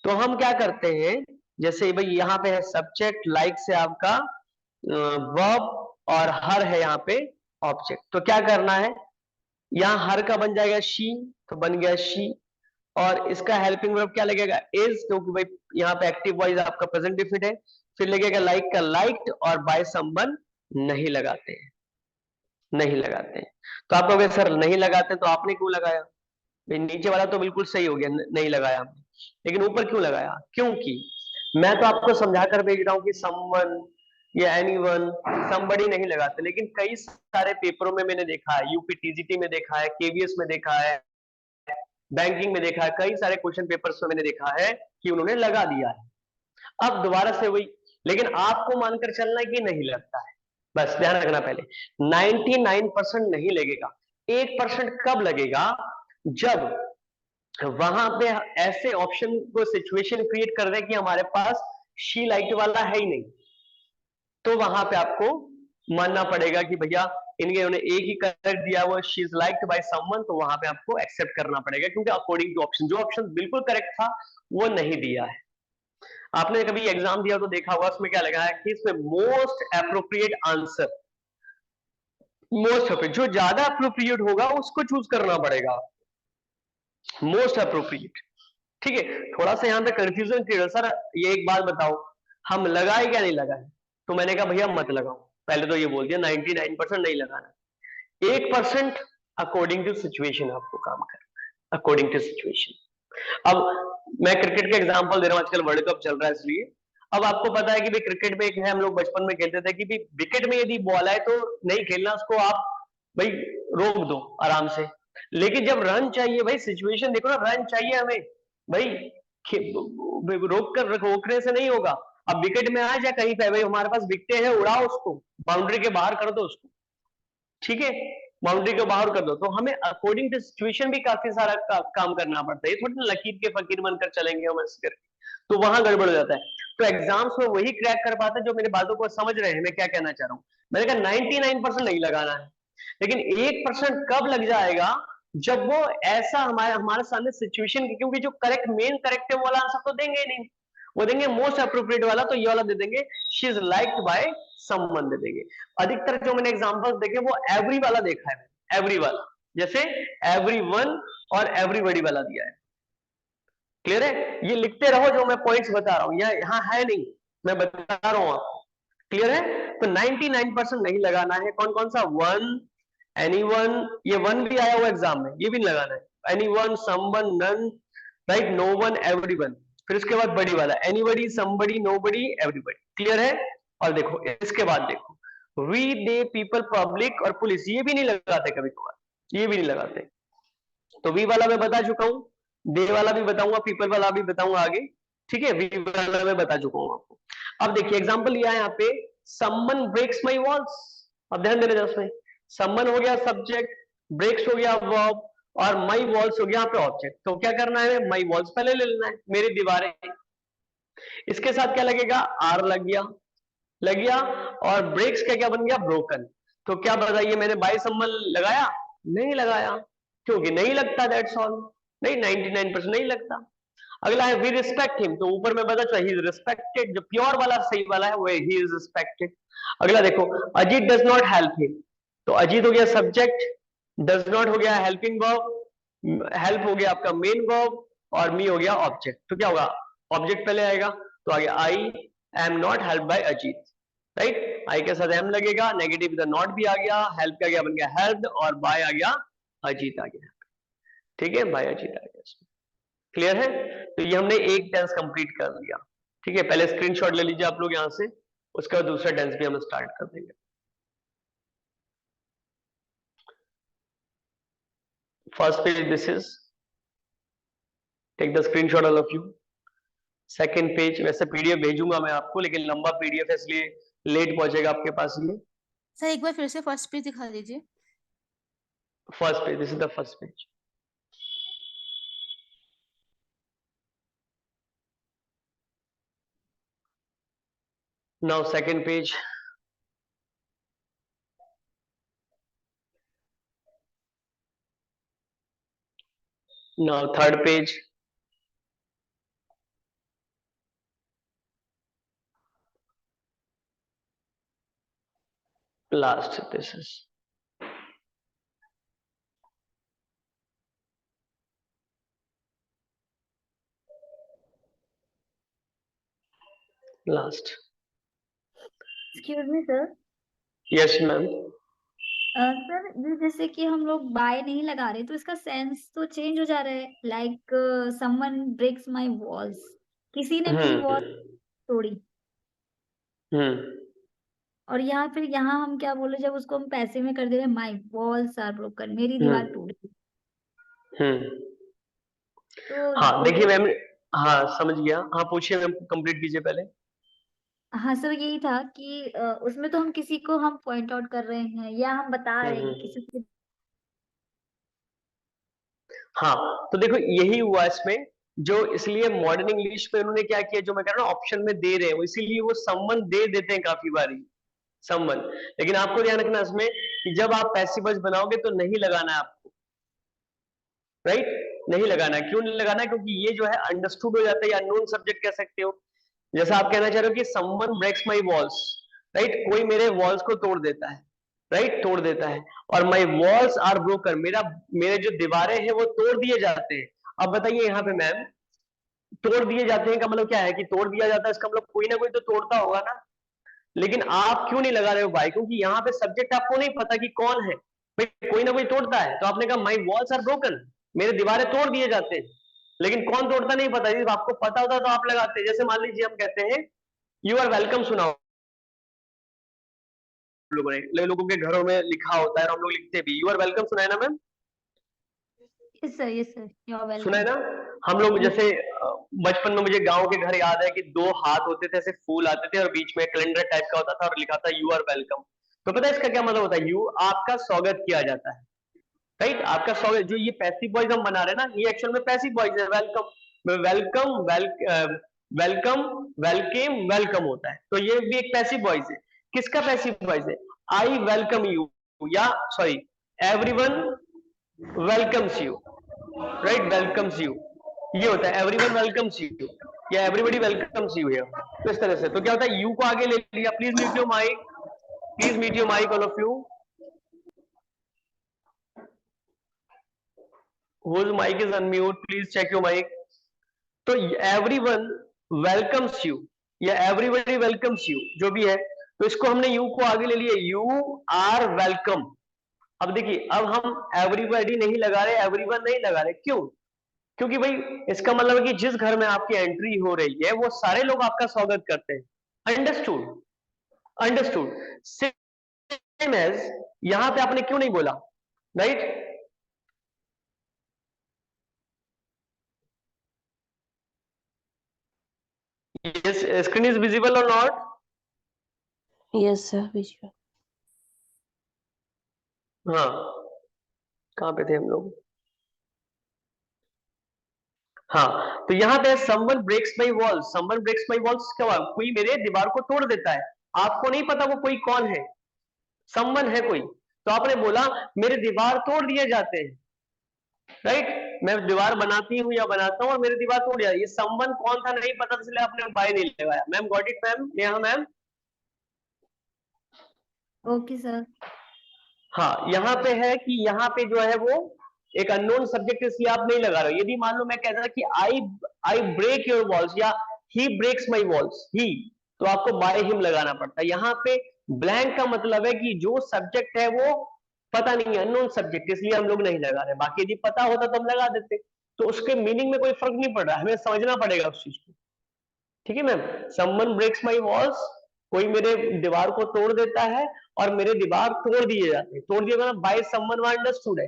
तो हम क्या करते हैं, जैसे भाई यहाँ पे है सब्जेक्ट, लाइक से आपका वर्ब, और हर है यहाँ पे ऑब्जेक्ट। तो क्या करना है, यहाँ हर का बन जाएगा शी, तो बन गया शी, और इसका हेल्पिंग वर्ब क्या लगेगा, इज, क्योंकि भाई यहाँ पे एक्टिव वॉइस आपका प्रेजेंट डिफिट है। फिर लगेगा लाइक का लाइक्ड, और बाय समवन नहीं लगाते हैं, नहीं लगाते हैं। तो आप कहोगे सर नहीं लगाते तो आपने क्यों लगाया, भाई नीचे वाला तो बिल्कुल सही हो गया, नहीं लगाया हमने, लेकिन ऊपर क्यों लगाया, क्योंकि मैं तो आपको समझा कर भेज रहा हूँ कि समवन या एनीवन, समबडी नहीं लगाते, लेकिन कई सारे पेपरों में मैंने देखा है, यूपी टीजीटी में देखा है, केवीएस में देखा है, बैंकिंग में देखा है, कई सारे क्वेश्चन पेपर्स में मैंने देखा है कि उन्होंने लगा दिया है। अब दोबारा से वही, लेकिन आपको मानकर चलना है कि नहीं लगता है, बस ध्यान रखना पहले, 99% नहीं लगेगा। 1% कब लगेगा, जब वहां पे ऐसे ऑप्शन को सिचुएशन क्रिएट कर दे कि हमारे पास शी लाइक वाला है ही नहीं, तो वहां पे आपको मानना पड़ेगा कि भैया इनके उन्हें एक ही करेक्ट दिया हुआ, she is liked by someone, तो वहां पे आपको एक्सेप्ट करना पड़ेगा, क्योंकि अकॉर्डिंग टू ऑप्शन, जो ऑप्शन बिल्कुल करेक्ट था वो नहीं दिया है। आपने कभी एग्जाम दिया तो देखा होगा, उसमें क्या लगा है कि इसमें most appropriate answer, most appropriate, जो ज्यादा अप्रोप्रिएट होगा उसको चूज करना पड़ेगा, मोस्ट अप्रोप्रिएट। ठीक है, थोड़ा सा यहाँ पे कंफ्यूजन क्लियर, सर ये एक बात बताओ, हम लगाए क्या नहीं लगाए, तो मैंने कहा भैया मत लगाओ, पहले तो ये बोल दिया 99% नहीं लगाना, 1% अकॉर्डिंग टू सिचुएशन आपको काम करना है, अकॉर्डिंग टू सिचुएशन। अब मैं क्रिकेट का एग्जांपल दे रहा हूं, आजकल वर्ल्ड कप चल रहा है इसलिए। अब आपको पता है कि भाई क्रिकेट में एक है, हम लोग बचपन में खेलते थे कि भाई विकेट में यदि बॉल आए तो नहीं खेलना, उसको आप भाई रोक दो आराम से, लेकिन जब रन चाहिए, भाई सिचुएशन देखो ना, रन चाहिए हमें भाई, रोकने से नहीं होगा। अब विकेट में आ जाए कहीं पे, भाई हमारे पास विकेट है, उड़ाओ उसको, बाउंड्री के बाहर कर दो उसको, ठीक है, बाउंड्री को बाहर कर दो। तो हमें अकॉर्डिंग टू सिचुएशन भी काफी सारा काम करना पड़ता है, थोड़ी लकीर के फकीर बनकर चलेंगे हम ऐसे करके, तो वहां गड़बड़ हो जाता है। तो एग्जाम्स में वही क्रैक कर पाता है जो मेरी बातों को समझ रहे हैं मैं क्या कहना चाह रहा हूँ। मैंने कहा 99% नहीं लगाना है, लेकिन 1% कब लग जाएगा, जब वो ऐसा हमारे हमारे सामने सिचुएशन, क्योंकि जो करेक्ट मेन करेक्ट है वो वाला आंसर तो देंगे ही नहीं, वो देंगे मोस्ट अप्रोप्रिएट वाला, तो ये वाला दे देंगे, she is liked by someone they देंगे। अधिकतर जो मैंने एग्जांपल्स देखे वो एवरी वाला देखा है, एवरी वाला, जैसे एवरीवन और एवरीबॉडी वाला दिया है। क्लियर है, ये लिखते रहो जो मैं पॉइंट्स बता रहा हूं, यहाँ है नहीं, मैं बता रहा हूं आपको। क्लियर है, तो 99% नहीं लगाना है। कौन कौन सा, वन, एनीवन, ये वन भी आया हुआ एग्जाम में, ये भी लगाना है, anyone, someone, none, right, no one, everyone. फिर इसके बाद बड़ी वाला, anybody, somebody, nobody, everybody. Clear है, और देखो इसके बाद देखो, वी, दे, पीपल, पब्लिक और पुलिस, ये भी नहीं लगाते कभी कभार, ये भी नहीं लगाते। तो वी वाला मैं बता चुका हूं, दे वाला भी बताऊंगा, पीपल वाला भी बताऊंगा आगे, ठीक है, वी वाला मैं बता चुका हूं आपको। अब देखिए एग्जांपल लिया है यहाँ पे, समवन ब्रेक्स माय वॉल्स। अब ध्यान देना उसमें, समवन हो गया सब्जेक्ट, ब्रेक्स हो गया वर्ब, और माई वॉल्स हो गया यहाँ पे ऑब्जेक्ट। तो क्या करना है, माई वॉल्स पहले ले लेना है, मेरी दीवारें, इसके साथ क्या लगेगा, आर लग गया, लग गया, और ब्रेक्स का क्या बन गया, ब्रोकन। तो क्या बताइए, मैंने बाय समवन लगाया, नहीं लगाया, क्योंकि नहीं लगता, दैट्स ऑल, नहीं 99% नहीं लगता। अगला है वी रिस्पेक्ट हिम, तो ऊपर में बता ही इज रिस्पेक्टेड, जो प्योर वाला सही वाला है वो ही इज रिस्पेक्टेड। अगला देखो, Ajit does not help him, तो अजीत हो गया सब्जेक्ट, डज नॉट हो गया हेल्पिंग वर्ब, हेल्प हो गया आपका मेन वर्ब, और मी हो गया ऑब्जेक्ट। तो क्या होगा, ऑब्जेक्ट पहले आएगा, तो आगे I am not help by Ajit, right, I के साथ एम लगेगा, नेगेटिव इधर नॉट भी आ गया, हेल्प का क्या बन गया हेल्प, और बाय आ गया अजीत आ गया, ठीक है, बाय अजीत आ गया। क्लियर है, तो ये हमने एक टेंस कंप्लीट कर लिया, ठीक है। पहले स्क्रीनशॉट ले लीजिए आप लोग यहां से, उसका दूसरा टेंस भी हम स्टार्ट कर देंगे। First page this is, take the screenshot all of you. Second page, वैसे पीडीएफ भेजूंगा मैं आपको, लेकिन लंबा पीडीएफ है इसलिए लेट पहुंचेगा आपके पास ये। सर एक बार फिर से फर्स्ट पेज दिखा दीजिए। First page, this is the first page. Now second page. Now third page. Last, this is last. Excuse me sir. Yes, ma'am. Sir ये जैसे कि हम लोग बाय नहीं लगा रहे तो इसका सेंस तो चेंज हो जा रहा है। Like someone breaks my walls, किसी ने मेरी वॉल तोड़ी। और यहाँ फिर यहाँ हम क्या बोले, जब उसको हम पैसे में कर दे रहे हैं, माय वॉल्स आर ब्रोकन, मेरी दीवार टूट गई। तो हाँ देखिए मैम, हाँ समझ गया। हाँ पूछिए मैम, कंप्लीट कीजिए पहले। हाँ सर, यही था कि उसमें तो हम किसी को हम पॉइंट आउट कर रहे हैं या हम बता रहे हैं किसी को। हाँ तो देखो यही हुआ इसमें, जो इसलिए मॉडर्न इंग्लिश में उन्होंने क्या किया, जो मैं कह रहा हूँ ऑप्शन में दे रहे हैं, इसीलिए वो समवन दे देते हैं काफी बारी, समवन। लेकिन आपको ध्यान रखना इसमें कि जब आप पैसिव वॉइस बनाओगे तो नहीं लगाना है आपको, राइट? नहीं लगाना है। क्यों नहीं लगाना है? क्योंकि ये जो है अंडरस्टूड हो जाता है या अननोन सब्जेक्ट कह सकते हो। जैसा आप कहना चाह रहे हो कि someone breaks my walls, right? कोई मेरे वॉल्स को तोड़ देता है, राइट? तोड़ देता है। और माय वॉल्स आर ब्रोकन, मेरे जो दीवारें हैं वो तोड़ दिए जाते हैं। अब बताइए यहाँ पे मैम, तोड़ दिए जाते हैं का मतलब क्या है? कि तोड़ दिया जाता है, इसका मतलब कोई ना कोई तो तोड़ता होगा ना। लेकिन आप क्यों नहीं लगा रहे हो भाई? क्योंकि यहाँ पे सब्जेक्ट आपको नहीं पता कि कौन है भाई, कोई ना कोई तोड़ता है। तो आपने कहा माय वॉल्स आर ब्रोकन, मेरे दीवारें तोड़ दिए जाते हैं, लेकिन कौन तोड़ता नहीं पता। यदि आपको पता होता तो आप लगाते। जैसे मान लीजिए हम कहते हैं यू आर वेलकम, सुना हो लोगों ने, लोगों के घरों में लिखा होता है और हम लोग लिखते भी, यू आर वेलकम, सुना है ना ma'am? Yes sir, yes sir, you are welcome. सुना है ना? हम लोग जैसे बचपन में मुझे गांव के घर याद है कि दो हाथ होते थे, ऐसे फूल आते थे और बीच में कैलेंडर टाइप का होता था और लिखा था यू आर वेलकम। तो पता है इसका क्या मतलब होता है? यू, आपका स्वागत किया जाता है, राइट? आपका स्वागत। जो ये पैसिव वॉइस हम बना रहे हैं ना, ये एक्चुअल में पैसिव वॉइस है। Welcome, welcome, welcome, welcome, welcome होता है। तो ये भी एक पैसिव वॉइस है। किसका पैसिव वॉइस है? आई वेलकम यू, या sorry, everyone welcomes you, right? Welcomes you, ये होता है एवरीवन वेलकम्स यू या एवरीबॉडी वेलकम्स यू हियर। तो इस तरह से तो क्या होता है, यू को आगे ले लिया। Please mute your mic, please mute your mic all of you. whose mic is unmute, please check your mic. तो everyone welcomes you या everybody welcomes you, जो भी है, तो इसको हमने you को आगे ले लिया, you are welcome। अब देखिए, अब हम everybody नहीं लगा रहे, everyone नहीं लगा रहे, क्यों? क्योंकि भाई इसका मतलब है कि जिस घर में आपकी एंट्री हो रही है वो सारे लोग आपका स्वागत करते हैं। अंडरस्टूड? अंडरस्टूड। सेम एज यहां पे आपने क्यों नहीं बोला, right? Yes, screen is visible or not? Yes, sir. Visual. हाँ, कहाँ पे थे हम लोग? हाँ, तो यहाँ पे someone breaks my walls, someone breaks my walls क्या हुआ? कोई मेरे दीवार को तोड़ देता है। आपको नहीं पता वो कोई कौन है, someone है कोई। तो आपने बोला मेरे दीवार तोड़ दिए जाते हैं, राइट? मैं दीवार बनाती हूँ या बनाता हूँ और मेरे दीवार तोड़ दिया। ये someone कौन था नहीं पता, इसलिए आपने बाय नहीं लगाया। Ma'am got it ma'am? यहाँ मैम? Okay sir. हाँ, यहाँ पे है कि यहाँ पे जो है वो एक अननोन सब्जेक्ट, इसलिए आप नहीं लगा रहे हो। यदि मान लो मैं कहता था कि आई ब्रेक योर वॉल्स या ही ब्रेक्स माई वॉल्स, ही, तो आपको बाय हिम लगाना पड़ता है। यहाँ पे ब्लैंक का मतलब है कि जो सब्जेक्ट है वो पता नहीं है, अननोन सब्जेक्ट, इसलिए हम लोग नहीं लगा रहे। बाकी यदि पता होता तो हम लगा देते। तो उसके मीनिंग में कोई फर्क नहीं पड़ रहा, हमें समझना पड़ेगा उस चीज को। ठीक है ma'am? Someone breaks my walls, कोई मेरे दीवार को तोड़ देता है और मेरे दीवार तोड़ दिए जाते हैं। तोड़ दिए मतलब बाय समवन, अंडरस्टूड है?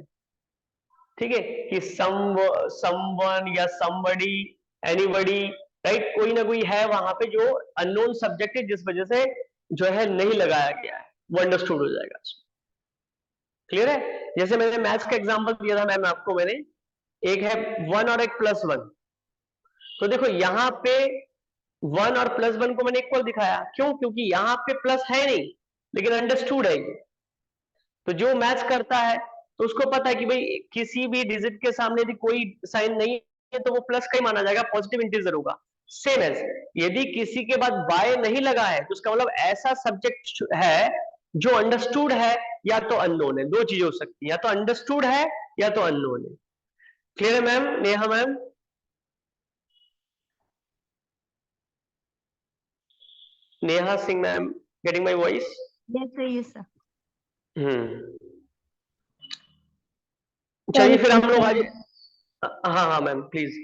ठीक है, कि समवन या समबडी, एनीबडी, राइट, कोई ना कोई है वहां पे जो अननोन सब्जेक्ट है, जिस वजह से जो है नहीं लगाया गया है, वो अंडरस्टूड हो जाएगा। क्लियर है? जैसे मैंने मैथ्स का एग्जांपल दिया था मैम आपको, मैंने एक है 1 और एक +1, तो देखो यहाँ पे 1 और +1 को मैंने इक्वल दिखाया, क्यों? क्योंकि यहाँ पे प्लस है नहीं, लेकिन अंडरस्टूड है ये। तो जो मैथ्स करता है तो उसको पता है कि भाई किसी भी डिजिट के सामने यदि कोई साइन नहीं है तो वो प्लस का ही माना जाएगा, पॉजिटिव इंटीजर होगा। सेम एज यदि किसी के बाद बाय नहीं लगा है तो उसका मतलब ऐसा सब्जेक्ट है जो अंडरस्टूड है या तो अननोन है। दो चीजें हो सकती है, या तो अंडरस्टूड है या तो अननोन है। क्लियर है ma'am? Neha ma'am? Neha Singh ma'am, getting my voice? yes sir. चलिए फिर हम लोग आज, हाँ हाँ मैम प्लीज।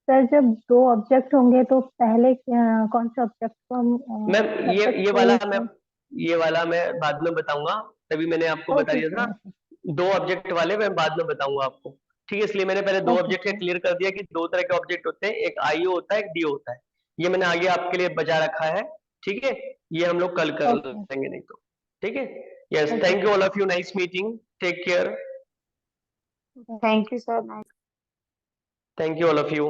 सर जब दो ऑब्जेक्ट होंगे तो पहले कौन से ऑब्जेक्ट को हम मैम ये वाला subject मैम, ये वाला मैं बाद में बताऊंगा, तभी मैंने आपको बता ओके दिया था। दो ऑब्जेक्ट वाले मैं बाद में बताऊंगा आपको, ठीक है? इसलिए मैंने पहले दो ओके, ऑब्जेक्ट का क्लियर कर दिया कि दो तरह के ऑब्जेक्ट होते हैं, एक आईओ होता है, एक डीओ होता है। ये मैंने आगे आपके लिए बचा रखा है, ठीक है? ये हम लोग कल कर ओके। लेंगे नहीं तो, ठीक है? Yes, okay. Thank you all of you, nice meeting, take care, thank you sir. Thank you all of you.